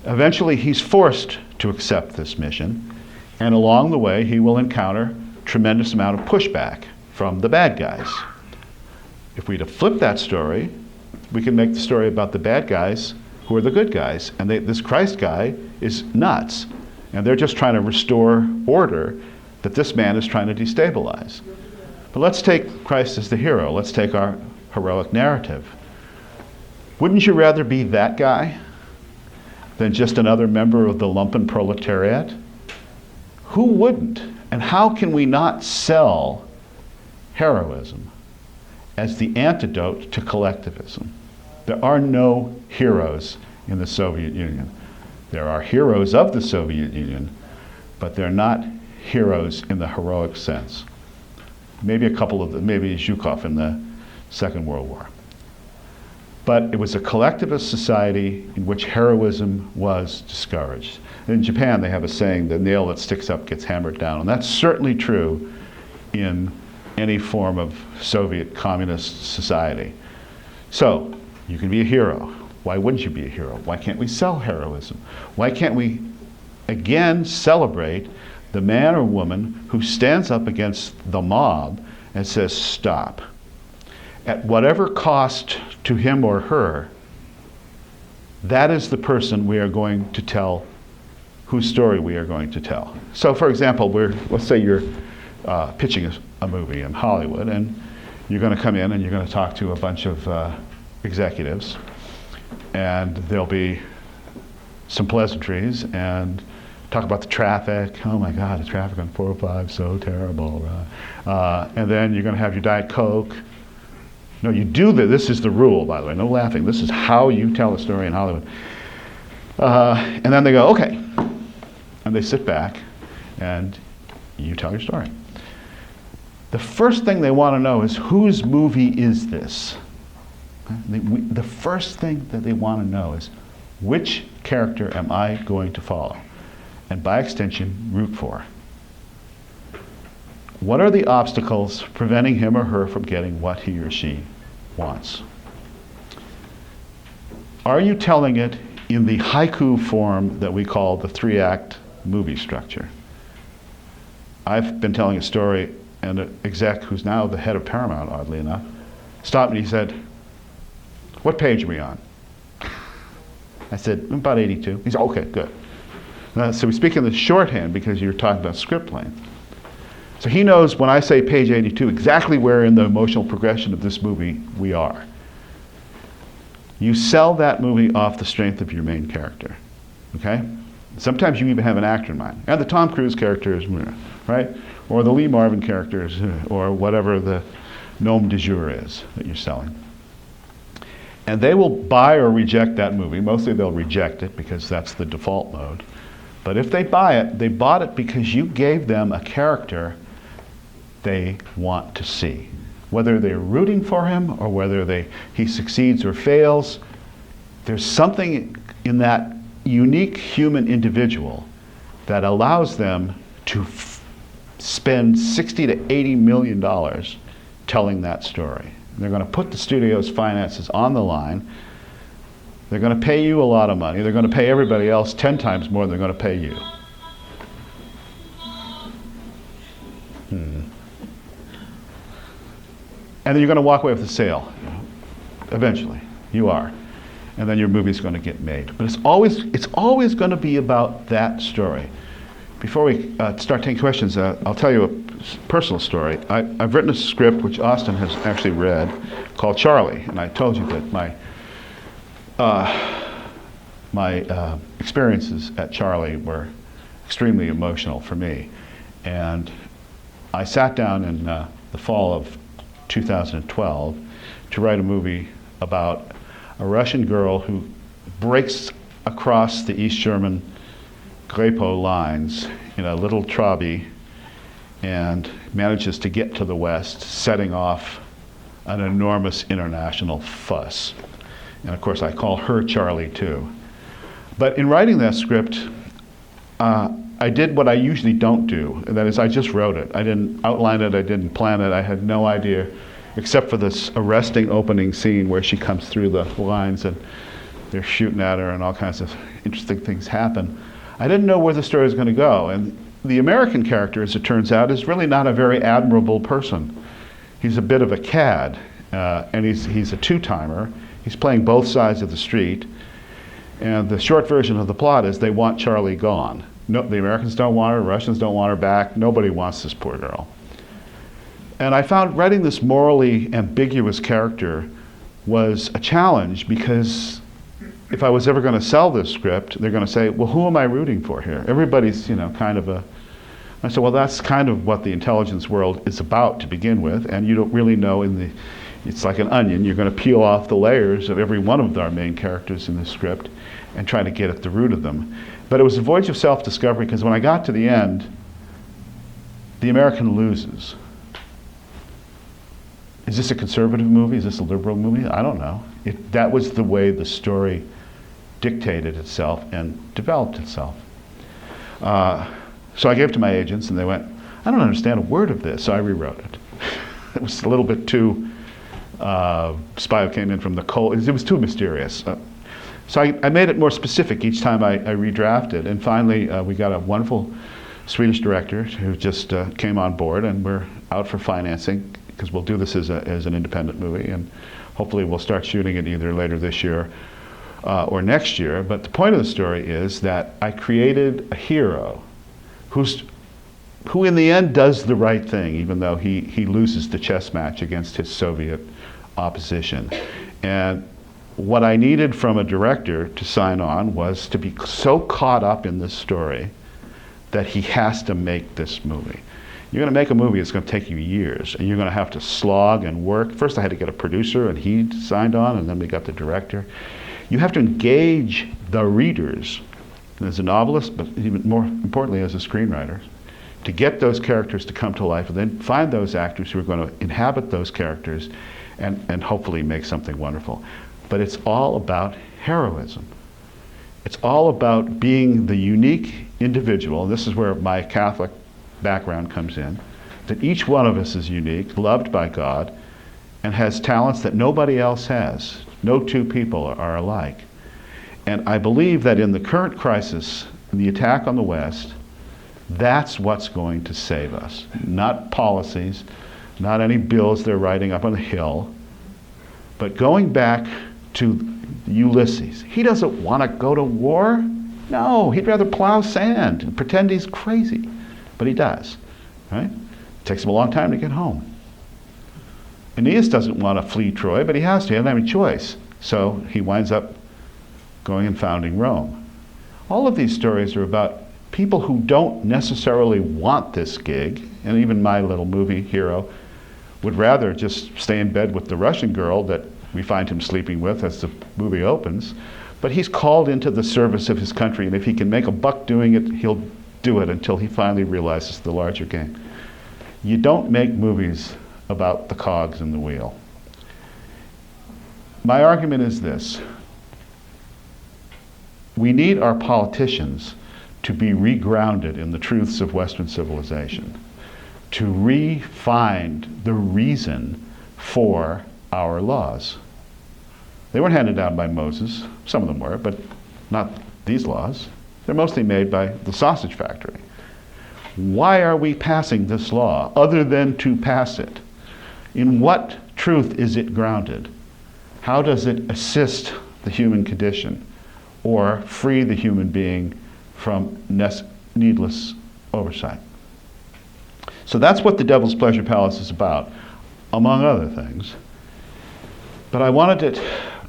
Eventually, he's forced to accept this mission, and along the way, he will encounter tremendous amount of pushback from the bad guys. If we'd have flipped that story, we can make the story about the bad guys who are the good guys, and this Christ guy is nuts, and they're just trying to restore order that this man is trying to destabilize. But let's take Christ as the hero. Let's take our heroic narrative. Wouldn't you rather be that guy than just another member of the lumpen proletariat? Who wouldn't? And how can we not sell heroism as the antidote to collectivism? There are no heroes in the Soviet Union. There are heroes of the Soviet Union, but they're not heroes in the heroic sense. Maybe a couple of them, maybe Zhukov in the Second World War. But it was a collectivist society in which heroism was discouraged. In Japan, they have a saying, the nail that sticks up gets hammered down. And that's certainly true in any form of Soviet communist society. So, you can be a hero. Why wouldn't you be a hero? Why can't we sell heroism? Why can't we, again, celebrate the man or woman who stands up against the mob and says, stop. At whatever cost to him or her, that is the person we are going to tell, whose story we are going to tell. So, for example, let's say you're pitching a movie in Hollywood, and you're going to come in and you're going to talk to a bunch of executives, and there'll be some pleasantries and talk about the traffic. Oh my God, the traffic on 405, so terrible. And then you're going to have your Diet Coke. No, you do this is the rule, by the way, no laughing. This is how you tell a story in Hollywood. And then they go, okay. And they sit back and you tell your story. The first thing they want to know is, whose movie is this? The first thing that they want to know is, which character am I going to follow? And by extension, root for. What are the obstacles preventing him or her from getting what he or she wants? Are you telling it in the haiku form that we call the 3-act movie structure? I've been telling a story, and an exec who's now the head of Paramount, oddly enough, stopped me and he said, what page are we on? I said, about 82. He said, okay, good. So we speak in the shorthand because you're talking about script length. So he knows when I say page 82 exactly where in the emotional progression of this movie we are. You sell that movie off the strength of your main character, okay? Sometimes you even have an actor in mind. And the Tom Cruise character is, right? Or the Lee Marvin character is, or whatever the nom de jour is that you're selling. And they will buy or reject that movie. Mostly they'll reject it because that's the default mode. But if they buy it, they bought it because you gave them a character they want to see. Whether they're rooting for him or whether he succeeds or fails, there's something in that unique human individual that allows them to spend $60 to $80 million telling that story. They're going to put the studio's finances on the line. They're going to pay you a lot of money. They're going to pay everybody else 10 times more than they're going to pay you. And then you're going to walk away with a sale. Eventually. You are. And then your movie's going to get made. But it's always going to be about that story. Before we start taking questions, I'll tell you a personal story. I've written a script, which Austin has actually read, called Charlie. And I told you that my experiences at Charlie were extremely emotional for me. And I sat down in the fall of 2012 to write a movie about a Russian girl who breaks across the East German Grepo lines in a little Trabi and manages to get to the West, setting off an enormous international fuss. And of course I call her Charlie too. But in writing that script, I did what I usually don't do, and that is I just wrote it. I didn't outline it, I didn't plan it, I had no idea, except for this arresting opening scene where she comes through the lines and they're shooting at her and all kinds of interesting things happen. I didn't know where the story was going to go, and the American character, as it turns out, is really not a very admirable person. He's a bit of a cad, and he's a two-timer. He's playing both sides of the street, and the short version of the plot is they want Charlie gone. No, the Americans don't want her, Russians don't want her back, nobody wants this poor girl. And I found writing this morally ambiguous character was a challenge, because if I was ever going to sell this script, they're going to say, well, who am I rooting for here? Everybody's, kind of a... I said, well, that's kind of what the intelligence world is about to begin with, and you don't really know it's like an onion. You're going to peel off the layers of every one of our main characters in the script and try to get at the root of them. But it was a voyage of self-discovery, because when I got to the end, the American loses. Is this a conservative movie? Is this a liberal movie? I don't know. That was the way the story dictated itself and developed itself. So I gave it to my agents, and they went, I don't understand a word of this, so I rewrote it. It was a little bit too, Spy Who Came In From the Cold, it was too mysterious. So I made it more specific each time I redrafted, and finally we got a wonderful Swedish director who just came on board, and we're out for financing, because we'll do this as an independent movie, and hopefully we'll start shooting it either later this year or next year. But the point of the story is that I created a hero who in the end does the right thing, even though he loses the chess match against his Soviet opposition. And what I needed from a director to sign on was to be so caught up in this story that he has to make this movie. You're going to make a movie that's going to take you years, and you're going to have to slog and work. First I had to get a producer, and he signed on, and then we got the director. You have to engage the readers as a novelist, but even more importantly as a screenwriter, to get those characters to come to life, and then find those actors who are going to inhabit those characters and hopefully make something wonderful. But it's all about heroism. It's all about being the unique individual, and this is where my Catholic background comes in, that each one of us is unique, loved by God, and has talents that nobody else has. No two people are alike. And I believe that in the current crisis, in the attack on the West, that's what's going to save us. Not policies, not any bills they're writing up on the Hill, but going back to Ulysses. He doesn't want to go to war. No, he'd rather plow sand and pretend he's crazy. But he does, right? It takes him a long time to get home. Aeneas doesn't want to flee Troy, but he has to. He doesn't have any choice. So he winds up going and founding Rome. All of these stories are about people who don't necessarily want this gig, and even my little movie hero would rather just stay in bed with the Russian girl that we find him sleeping with as the movie opens, but he's called into the service of his country, and if he can make a buck doing it, he'll do it until he finally realizes the larger game. You don't make movies about the cogs in the wheel. My argument is this. We need our politicians to be regrounded in the truths of Western civilization, to re-find the reason for our laws. They weren't handed down by Moses. Some of them were, but not these laws. They're mostly made by the sausage factory. Why are we passing this law other than to pass it? In what truth is it grounded? How does it assist the human condition or free the human being from needless oversight? So that's what The Devil's Pleasure Palace is about, among other things. But I wanted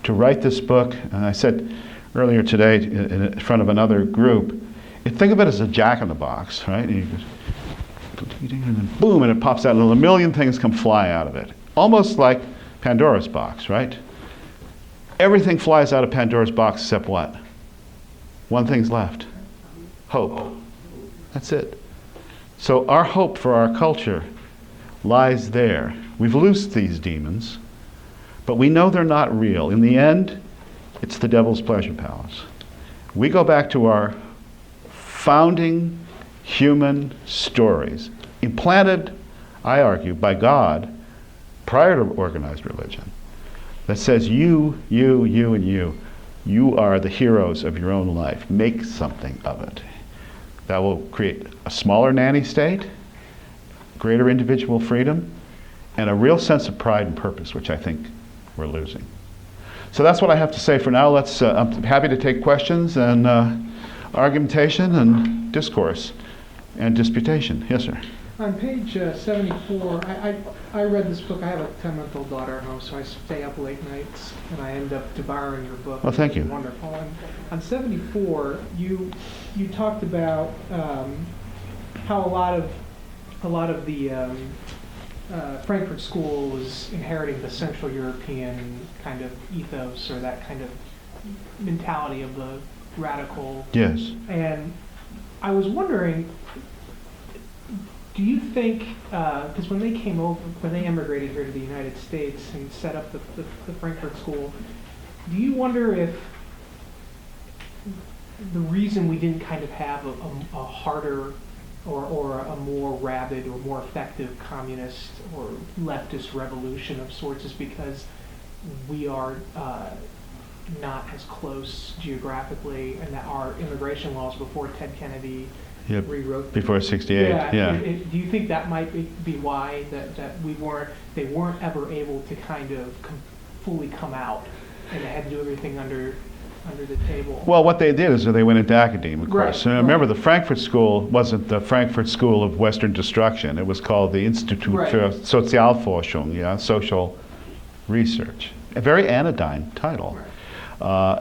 to write this book, and I said earlier today in front of another group, think of it as a jack-in-the-box, right? And you go, and then boom, and it pops out, and a million things come fly out of it. Almost like Pandora's box, right? Everything flies out of Pandora's box except what? One thing's left. Hope. That's it. So our hope for our culture lies there. We've loosed these demons, but we know they're not real. In the end, it's the Devil's Pleasure Palace. We go back to our founding human stories, implanted, I argue, by God prior to organized religion, that says you, and you are the heroes of your own life. Make something of it. That will create a smaller nanny state, greater individual freedom, and a real sense of pride and purpose, which I think we're losing. So that's what I have to say for now. I'm happy to take questions and argumentation and discourse and disputation. Yes, sir. On page 74, I read this book. I have a 10-month-old daughter at home, so I stay up late nights, and I end up devouring your book. Well, thank you. It's wonderful. And on 74, you talked about how a lot of the Frankfurt School was inheriting the Central European kind of ethos, or that kind of mentality of the radical. Yes. And I was wondering, do you think, because when they immigrated here to the United States and set up the Frankfurt School, do you wonder if the reason we didn't kind of have a harder or a more rabid or more effective communist or leftist revolution of sorts is because we are not as close geographically, and that our immigration laws before Ted Kennedy rewrote before 68. Yeah. Do you think that might be why that they weren't ever able to kind of fully come out, and they had to do everything under the table? Well, what they did is they went into academia, of course. Right, And remember, the Frankfurt School wasn't the Frankfurt School of Western Destruction. It was called the Institut für Sozialforschung, social research. A very anodyne title. Right.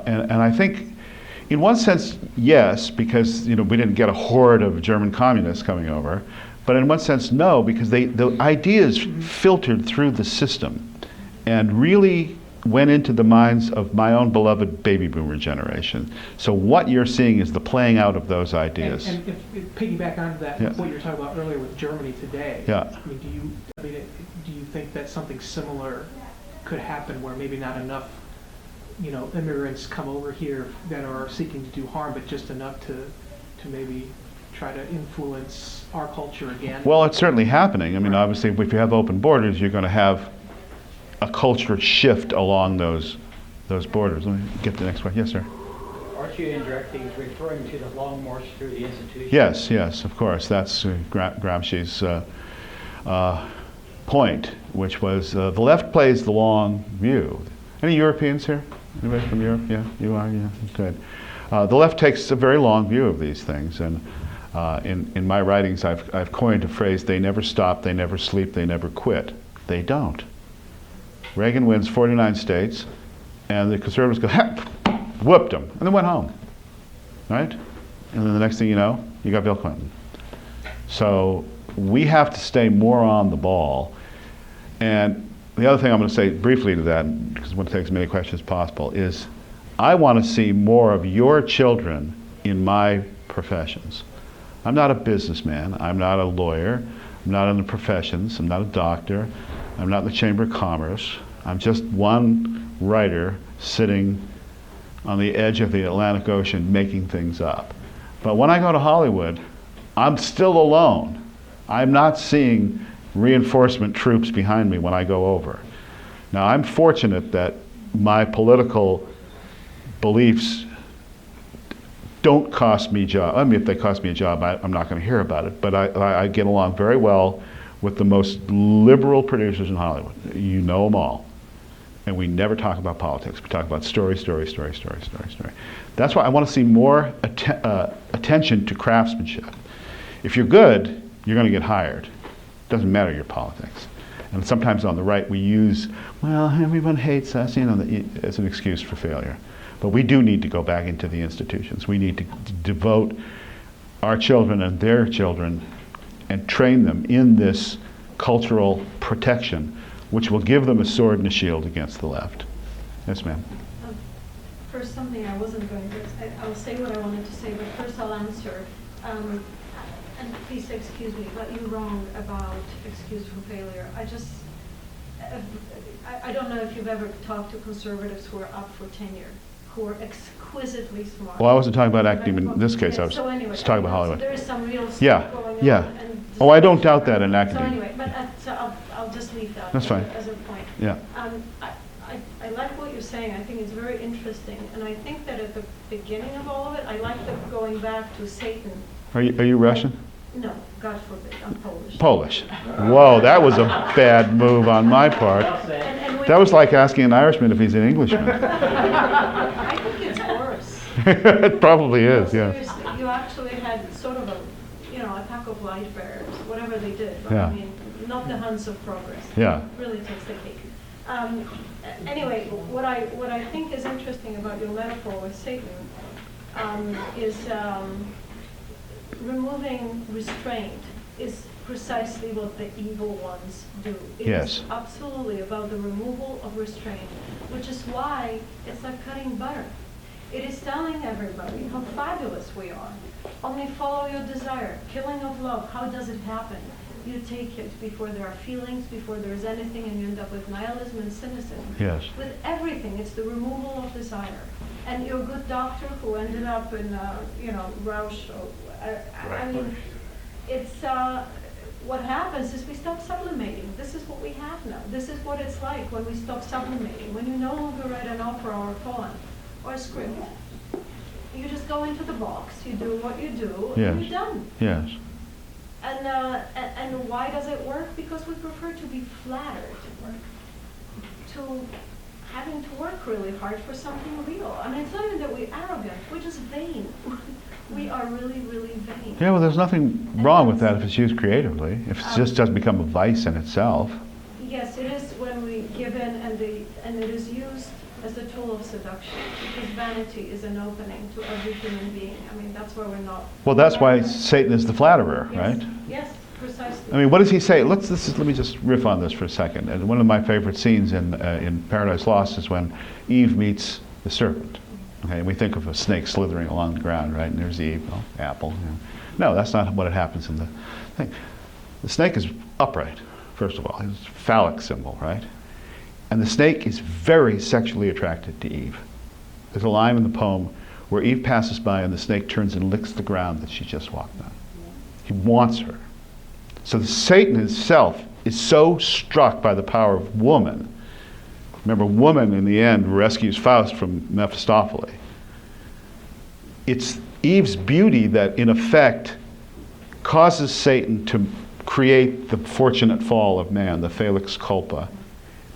And I think, in one sense, yes, because we didn't get a horde of German communists coming over. But in one sense, no, because the ideas filtered through the system and really went into the minds of my own beloved baby boomer generation. So what you're seeing is the playing out of those ideas. And if piggyback onto that, what you were talking about earlier with Germany today. Yeah. I mean, do you think that something similar could happen, where maybe not enough, immigrants come over here that are seeking to do harm, but just enough to maybe try to influence our culture again? Well, it's certainly happening. I mean, obviously, if you have open borders, you're going to have a culture shift along those borders. Let me get the next one. Yes, sir. Aren't you indirectly referring to the long march through the institution? Yes, of course. That's Gramsci's point, which was the left plays the long view. Any Europeans here? Anybody from Europe? Yeah, you are? Yeah, good. The left takes a very long view of these things, and in my writings I've coined a phrase: they never stop, they never sleep, they never quit. They don't. Reagan wins 49 states, and the conservatives go, whooped them, and then went home, right? And then the next thing you know, you got Bill Clinton. So we have to stay more on the ball. And the other thing I'm going to say briefly to that, because I want to take as many questions as possible, is I want to see more of your children in my professions. I'm not a businessman. I'm not a lawyer. I'm not in the professions. I'm not a doctor. I'm not in the Chamber of Commerce. I'm just one writer sitting on the edge of the Atlantic Ocean making things up. But when I go to Hollywood, I'm still alone. I'm not seeing reinforcement troops behind me when I go over. Now, I'm fortunate that my political beliefs don't cost me jobs. I mean, if they cost me a job, I'm not going to hear about it. But I get along very well with the most liberal producers in Hollywood. You know them all. And we never talk about politics. We talk about story. That's why I want to see more attention to craftsmanship. If you're good, you're going to get hired. Doesn't matter your politics. And sometimes on the right we use, well, everyone hates us, as an excuse for failure. But we do need to go back into the institutions. We need to devote our children and their children and train them in this cultural protection, which will give them a sword and a shield against the left. Yes, ma'am. First, something I wasn't going to, I'll say what I wanted to say, but first I'll answer. And please excuse me, but you're wrong about excuse for failure. I don't know if you've ever talked to conservatives who are up for tenure. who are exquisitely smart. Well, I wasn't talking about acting in this case. I was So anyway, talking about Hollywood. So there is some real stuff Yeah, going yeah. on. And Oh, I don't doubt that in So academia. anyway, but so I'll just leave that That's fine. as a point. Yeah. I like what you're saying. I think it's very interesting. And I think that at the beginning of all of it, I like the going back to Satan. Are you Russian? No, God forbid, I'm Polish. Polish. Whoa, that was a bad move on my part. And when That was like asking an Irishman if he's an Englishman. I think it's worse. It probably is, yeah. Seriously, you actually had sort of a, a pack of light bearers, whatever they did. But Yeah. I mean, not the Huns of Progress. Yeah. It really takes the cake. Anyway, what I think is interesting about your metaphor with Satan is removing restraint is precisely what the evil ones do. It Yes. is absolutely about the removal of restraint, which is why it's like cutting butter. It is telling everybody how fabulous we are. Only follow your desire. Killing of love, how does it happen? You take it before there are feelings, before there's anything, and you end up with nihilism and cynicism. Yes. With everything, it's the removal of desire. And your good doctor who ended up in, Rausch, I mean, it's, what happens is we stop sublimating. This is what we have now. This is what it's like when we stop sublimating. When you no longer write an opera or a poem or a script, you just go into the box, you do what you do, and Yes. you're done. Yes. And why does it work? Because we prefer to be flattered, to having to work really hard for something real. I mean, it's not even that we're arrogant, we're just vain. We are really, really vain. Yeah, well, there's nothing wrong with that if it's used creatively. If it just doesn't become a vice in itself. Yes, it is when we give in and it is used as a tool of seduction, because vanity is an opening to every human being. I mean, that's where we're not. Well, that's why Satan is the flatterer, Yes. right? Yes, precisely. I mean, what does he say? Let me just riff on this for a second. And one of my favorite scenes in Paradise Lost is when Eve meets the serpent. Okay, and we think of a snake slithering along the ground, right? And there's Eve, apple. No, that's not what happens in the thing. The snake is upright, first of all. It's a phallic symbol, right? And the snake is very sexually attracted to Eve. There's a line in the poem where Eve passes by and the snake turns and licks the ground that she just walked on. He wants her. So Satan himself is so struck by the power of woman. Remember, woman in the end rescues Faust from Mephistopheles. It's Eve's beauty that in effect causes Satan to create the fortunate fall of man, the Felix Culpa,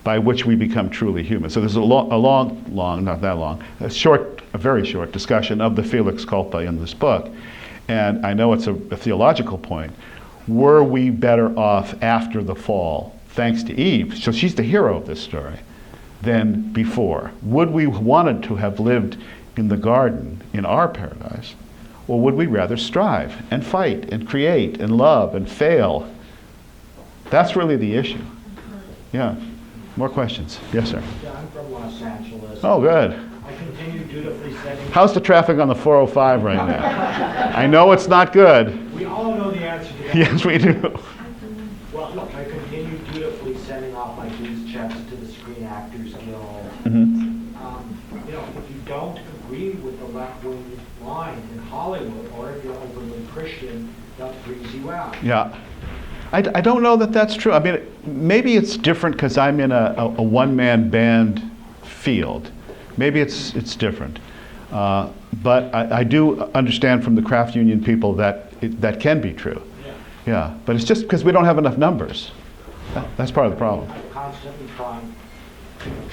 by which we become truly human. So there's a very short discussion of the Felix Culpa in this book. And I know it's a theological point. Were we better off after the fall, thanks to Eve, so she's the hero of this story, than before? Would we wanted to have lived in the garden, in our paradise, or would we rather strive and fight and create and love and fail? That's really the issue. Yeah. More questions? Yes, sir. Yeah, I'm from Los Angeles. Oh, good. I continue dutifully setting. How's the traffic on the 405 right now? I know it's not good. We all know the answer to that. Yes, we do. Well, look, I continue dutifully sending off my dues checks to the Screen Actors Guild. Mhm. If you don't agree with the left-wing line in Hollywood, or if you're openly Christian, that frees you out. Yeah. I don't know that that's true. I mean, maybe it's different because I'm in a one-man band field. Maybe it's different. But I do understand from the craft union people that that can be true. Yeah. But it's just because we don't have enough numbers. That's part of the problem. I'm constantly trying.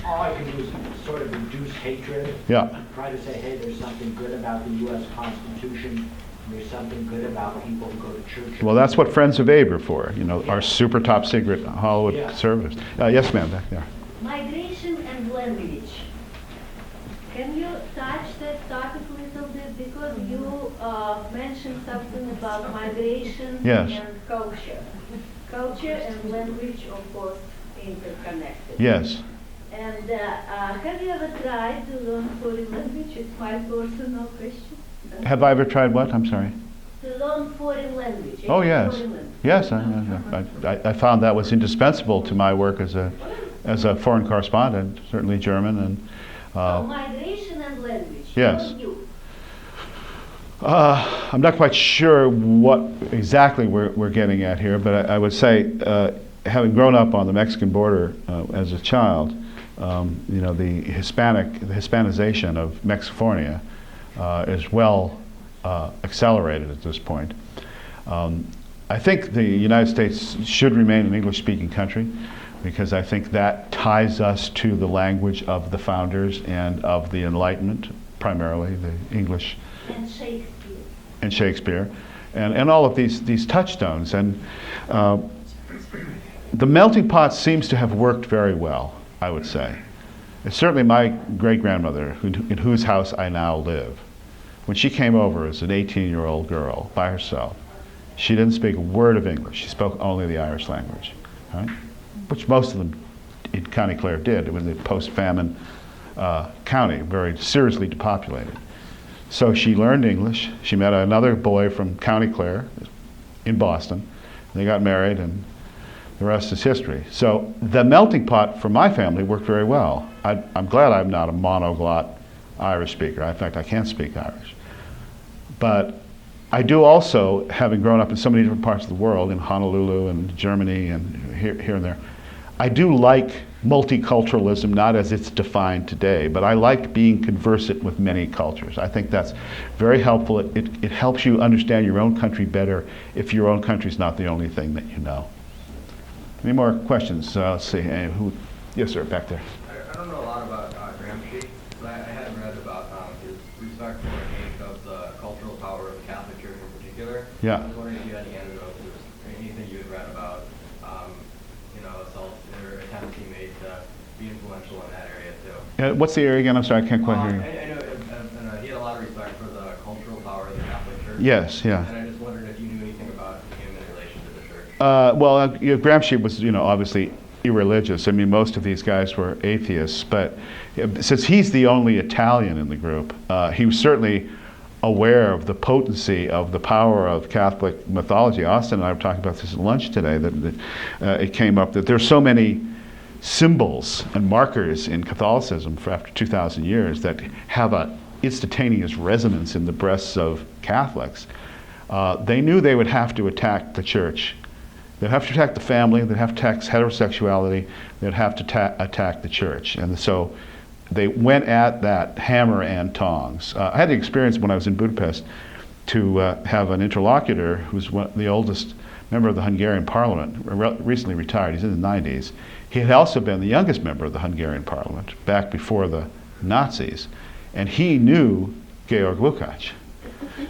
All I can do is sort of reduce hatred. Yeah. Try to say, hey, there's something good about the U.S. Constitution. There's something good about people who go to church. Well, that's what Friends of Abe are for, our super top secret Hollywood Yeah. service. Yes, ma'am, back there. Migration and language. Can you touch that topic a little bit? Because you mentioned something about migration Yes. and culture. Culture and language, of course, interconnected. Yes. And have you ever tried to learn foreign language? It's my personal question. Have I ever tried what? I'm sorry. To learn foreign language. Oh, any yes. foreign language. Yes, I found that was indispensable to my work as a foreign correspondent, certainly German and So migration and language. Yes. For you. I'm not quite sure what exactly we're getting at here, but I would say, having grown up on the Mexican border as a child, you know, the Hispanization of Mexifornia is well accelerated at this point. I think the United States should remain an English-speaking country because I think that ties us to the language of the founders and of the Enlightenment, primarily the English And Shakespeare. and Shakespeare, and all of these touchstones. And the melting pot seems to have worked very well, I would say. It's certainly my great-grandmother, in whose house I now live. When she came over as an 18-year-old girl by herself, she didn't speak a word of English. She spoke only the Irish language, right? Which most of them in County Clare did. It was a post-famine county, very seriously depopulated. So she learned English. She met another boy from County Clare in Boston. They got married, and the rest is history. So the melting pot for my family worked very well. I'm glad I'm not a monoglot Irish speaker. In fact, I can't speak Irish. But I do also, having grown up in so many different parts of the world, in Honolulu and Germany and here and there, I do like multiculturalism, not as it's defined today, but I like being conversant with many cultures. I think that's very helpful. It helps you understand your own country better if your own country's not the only thing that you know. Any more questions? Let's see. Yes, sir, back there. I don't know a lot about Gramsci, but I had read about his respect for and hate of the cultural power of the Catholic Church in particular. Yeah. I was wondering if you had any anecdotes or anything you had read about, you know, assaults or attempts he made to be influential in that area too. What's the area again? I'm sorry, I can't quite hear you. I know he had a lot of respect for the cultural power of the Catholic Church. Yes, yeah. And I just wondered if you knew anything about him in relation to the church. Well, Gramsci was, you know, obviously irreligious. I mean, most of these guys were atheists, but since he's the only Italian in the group, he was certainly aware of the potency of the power of Catholic mythology. Austin and I were talking about this at lunch today, that it came up that there's so many symbols and markers in Catholicism for after 2,000 years that have a instantaneous resonance in the breasts of Catholics. They knew they would have to attack the church. They'd have to attack the family, they'd have to attack heterosexuality, they'd have to attack the church. And so they went at that hammer and tongs. I had the experience when I was in Budapest to have an interlocutor who's the oldest member of the Hungarian parliament, recently retired, he's in the 90s. He had also been the youngest member of the Hungarian parliament back before the Nazis, and he knew Georg Lukács.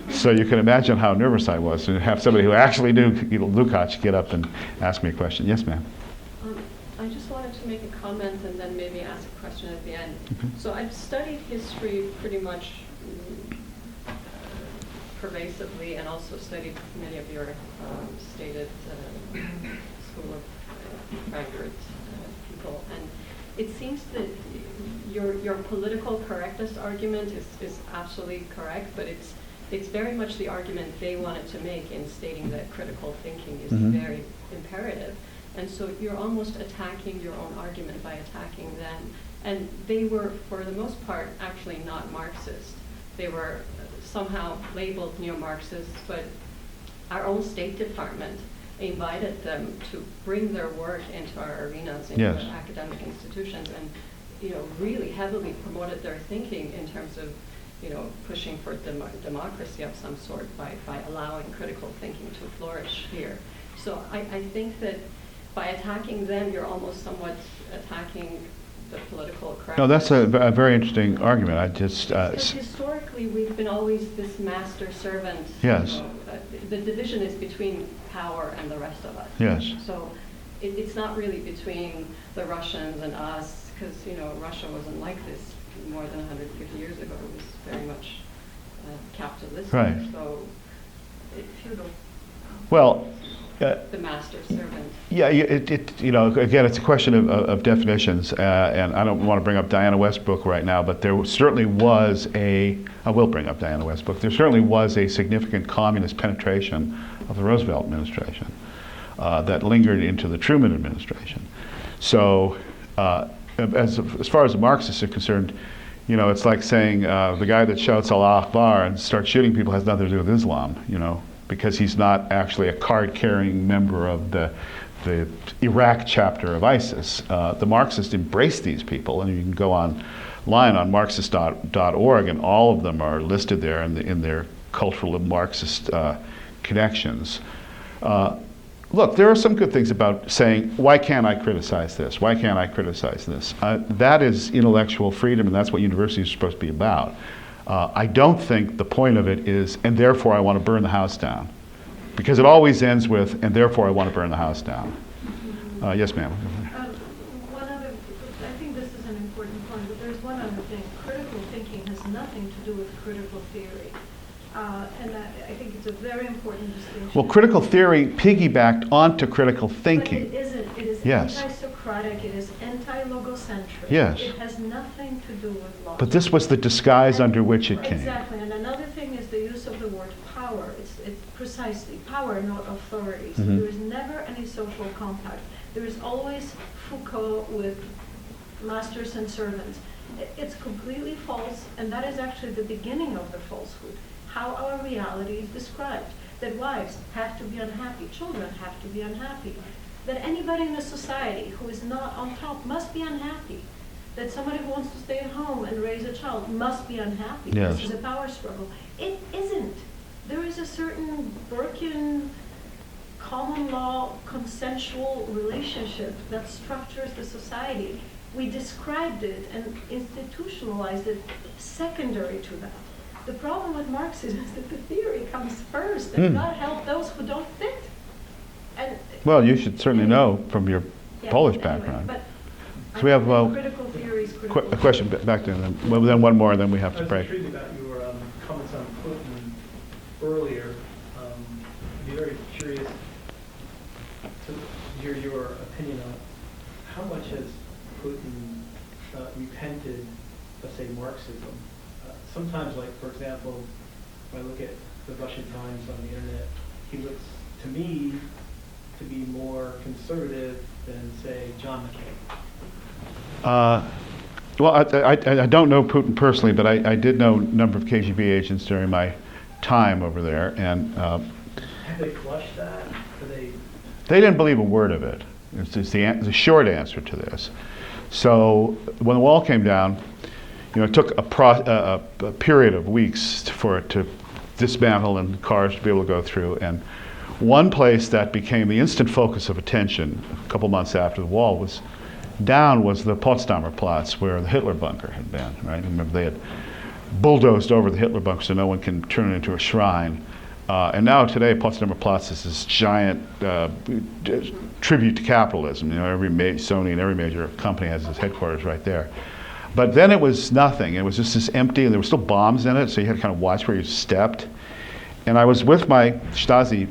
So you can imagine how nervous I was to have somebody who actually knew Lukács get up and ask me a question. Yes, ma'am. I just wanted to make a comment and then maybe ask a question at the end. Okay. So I've studied history pretty much pervasively and also studied many of your stated School of Frankfurt people. And it seems that your political correctness argument is absolutely correct, but it's very much the argument they wanted to make in stating that critical thinking is very imperative. And so you're almost attacking your own argument by attacking them. And they were, for the most part, actually not Marxist. They were somehow labeled neo-Marxists, but our own State Department invited them to bring their work into our arenas, into Yes. our academic institutions, and really heavily promoted their thinking in terms of pushing for democracy of some sort by allowing critical thinking to flourish here. So I think that by attacking them, you're almost somewhat attacking the political correctness. No, that's a very interesting argument. I just Because historically, we've been always this master-servant. Yes. The division is between power and the rest of us. Yes. So it's not really between the Russians and us, because Russia wasn't like this more than 150 years ago. It was very much capitalistic. Right. So it's feudal. well. The master-servant. Yeah, again, it's a question of definitions, and I don't want to bring up Diana Westbrook right now, but there certainly was I will bring up Diana Westbrook, there certainly was a significant communist penetration of the Roosevelt administration that lingered into the Truman administration. So as far as the Marxists are concerned, You know, it's like saying the guy that shouts Allah Akbar and starts shooting people has nothing to do with Islam, you know, because he's not actually a card-carrying member of the Iraq chapter of ISIS. The Marxists embrace these people, and you can go online on Marxist.org, and all of them are listed there in their cultural and Marxist connections. Look, there are some good things about saying, why can't I criticize this? Why can't I criticize this? That is intellectual freedom, and that's what universities are supposed to be about. I don't think the point of it is, and therefore I want to burn the house down. Because it always ends with, and therefore I want to burn the house down. Yes, ma'am. One other, I think this is an important point, but there's one other thing. Critical thinking has nothing to do with critical theory. And I think it's a very important distinction. Well, critical theory piggybacked onto critical thinking. But it isn't. It is Yes. anti-Socratic. It is anti-logocentric. Yes. It has nothing to do with logic. But this was the disguise And- under which it came. Exactly. And another thing is the use of the word power. It's precisely power, not authority. So Mhm. there is never any social compact. There is always Foucault with masters and servants. It's completely false, and that is actually the beginning of the falsehood. How our reality is described. That wives have to be unhappy, children have to be unhappy. That anybody in a society who is not on top must be unhappy. That somebody who wants to stay at home and raise a child must be unhappy. Yes. This is a power struggle. It isn't. There is a certain Burkean common law consensual relationship that structures the society. We described it and institutionalized it secondary to that. The problem with Marxism is that the theory comes first and God help those who don't fit. And Well, you should certainly know from your yeah, Polish anyway, background. but So we have critical theory is critical. a question back to them. Well, then one more, and then we have I to was break. intrigued about your comments on Putin earlier. I'd be very curious to hear your opinion on how much has Putin repented of, say, Marxism? Sometimes, like, for example, when I look at the Russian Times on the internet, he looks, to me, to be more conservative than, say, John McCain. Well, I don't know Putin personally, but I did know a number of KGB agents during my time over there, and Have they flushed that? Are they didn't believe a word of it. It's the short answer to this. So when the wall came down, you know, it took a period of weeks for it to dismantle and cars to be able to go through. And one place that became the instant focus of attention a couple months after the wall was down was the Potsdamer Platz, where the Hitler bunker had been, right? Remember, they had bulldozed over the Hitler bunker so no one can turn it into a shrine. And now today, Potsdamer Platz is this giant tribute to capitalism. You know, Sony and every major company has its headquarters right there. But then it was nothing. It was just this empty, and there were still bombs in it, so you had to kind of watch where you stepped. And I was with my Stasi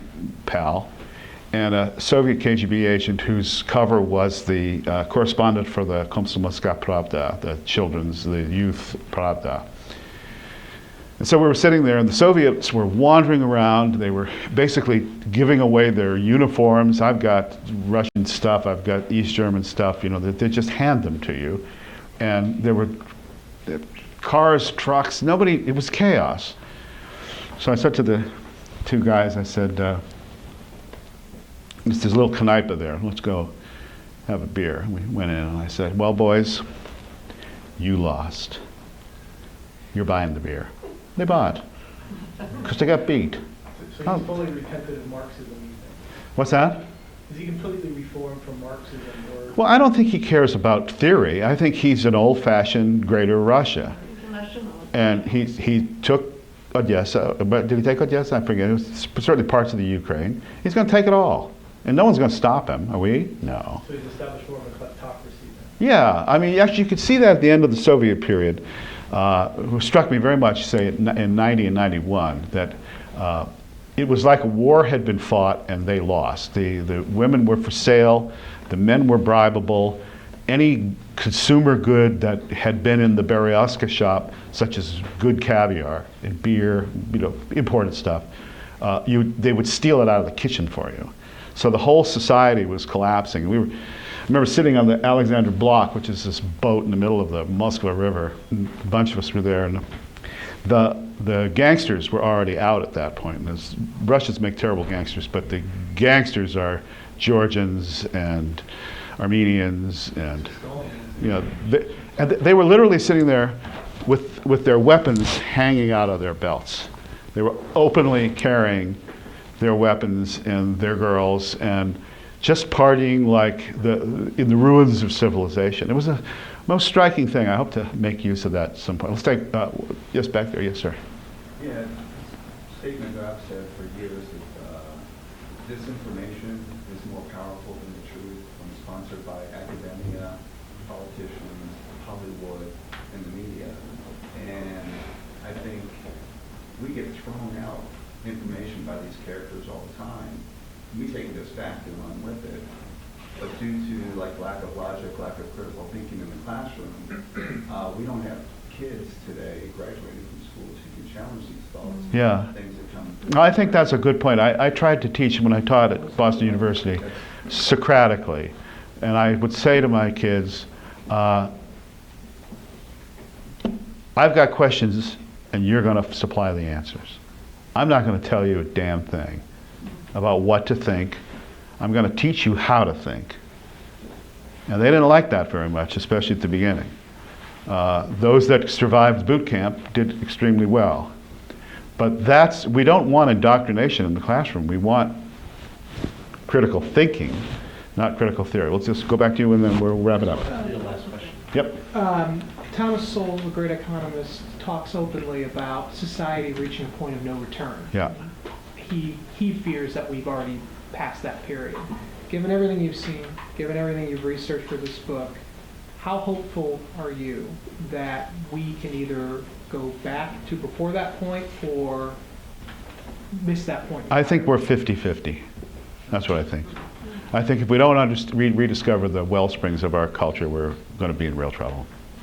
pal and a Soviet KGB agent whose cover was the correspondent for the Komsomolska Pravda, the youth Pravda. And so we were sitting there, and the Soviets were wandering around. They were basically giving away their uniforms. I've got Russian stuff, I've got East German stuff, you know, they just hand them to you. And there were cars, trucks, it was chaos. So I said to the two guys, I said, there's this little kneipe there, let's go have a beer. And we went in, and I said, well, boys, you lost. You're buying the beer. They bought, because they got beat. So he's fully repented of Marxism, you think? What's that? Is he completely reformed from Marxism, or? Well, I don't think he cares about theory. I think he's an old-fashioned Greater Russia. And he took Odessa, but did he take Odessa? I forget. It was certainly parts of the Ukraine. He's going to take it all. And no one's going to stop him, are we? No. So he's established more of a kleptocracy then? Yeah, I mean, actually, you could see that at the end of the Soviet period. Who struck me very much, say, in 90 and 91, that it was like a war had been fought and they lost. The women were for sale, the men were bribable. Any consumer good that had been in the Berezovka shop, such as good caviar and beer, you know, imported stuff, they would steal it out of the kitchen for you. So the whole society was collapsing. remember sitting on the Alexander Block, which is this boat in the middle of the Muskva River. And a bunch of us were there, and the gangsters were already out at that point. And Russians make terrible gangsters, but the gangsters are Georgians and Armenians, and they were literally sitting there with their weapons hanging out of their belts. They were openly carrying their weapons and their girls and just partying like in the ruins of civilization. It was a most striking thing. I hope to make use of that at some point. Let's take, yes, back there. Yes, sir. Yeah, statement that I've said for years that disinformation is more powerful than the truth when sponsored by academia, politicians, Hollywood, and the media. And I think we get thrown out information by these characters all the time. We take it as fact and run with it. But due to like lack of logic, lack of critical thinking in the classroom, we don't have kids today graduating from schools who can challenge these thoughts. Yeah. Things that come. I think that's a good point. I tried to teach when I taught at Boston University Socratically. And I would say to my kids, I've got questions and you're going to supply the answers. I'm not going to tell you a damn thing about what to think. I'm going to teach you how to think. And they didn't like that very much, especially at the beginning. Those that survived boot camp did extremely well. But we don't want indoctrination in the classroom. We want critical thinking, not critical theory. Let's just go back to you and then we'll wrap it up. Last question. Yep. Thomas Sowell, the great economist, talks openly about society reaching a point of no return. Yeah. He fears that we've already passed that period. Given everything you've seen, given everything you've researched for this book, how hopeful are you that we can either go back to before that point or miss that point? I think we're 50-50. That's what I think. I think if we don't rediscover the well springs of our culture, we're going to be in real trouble.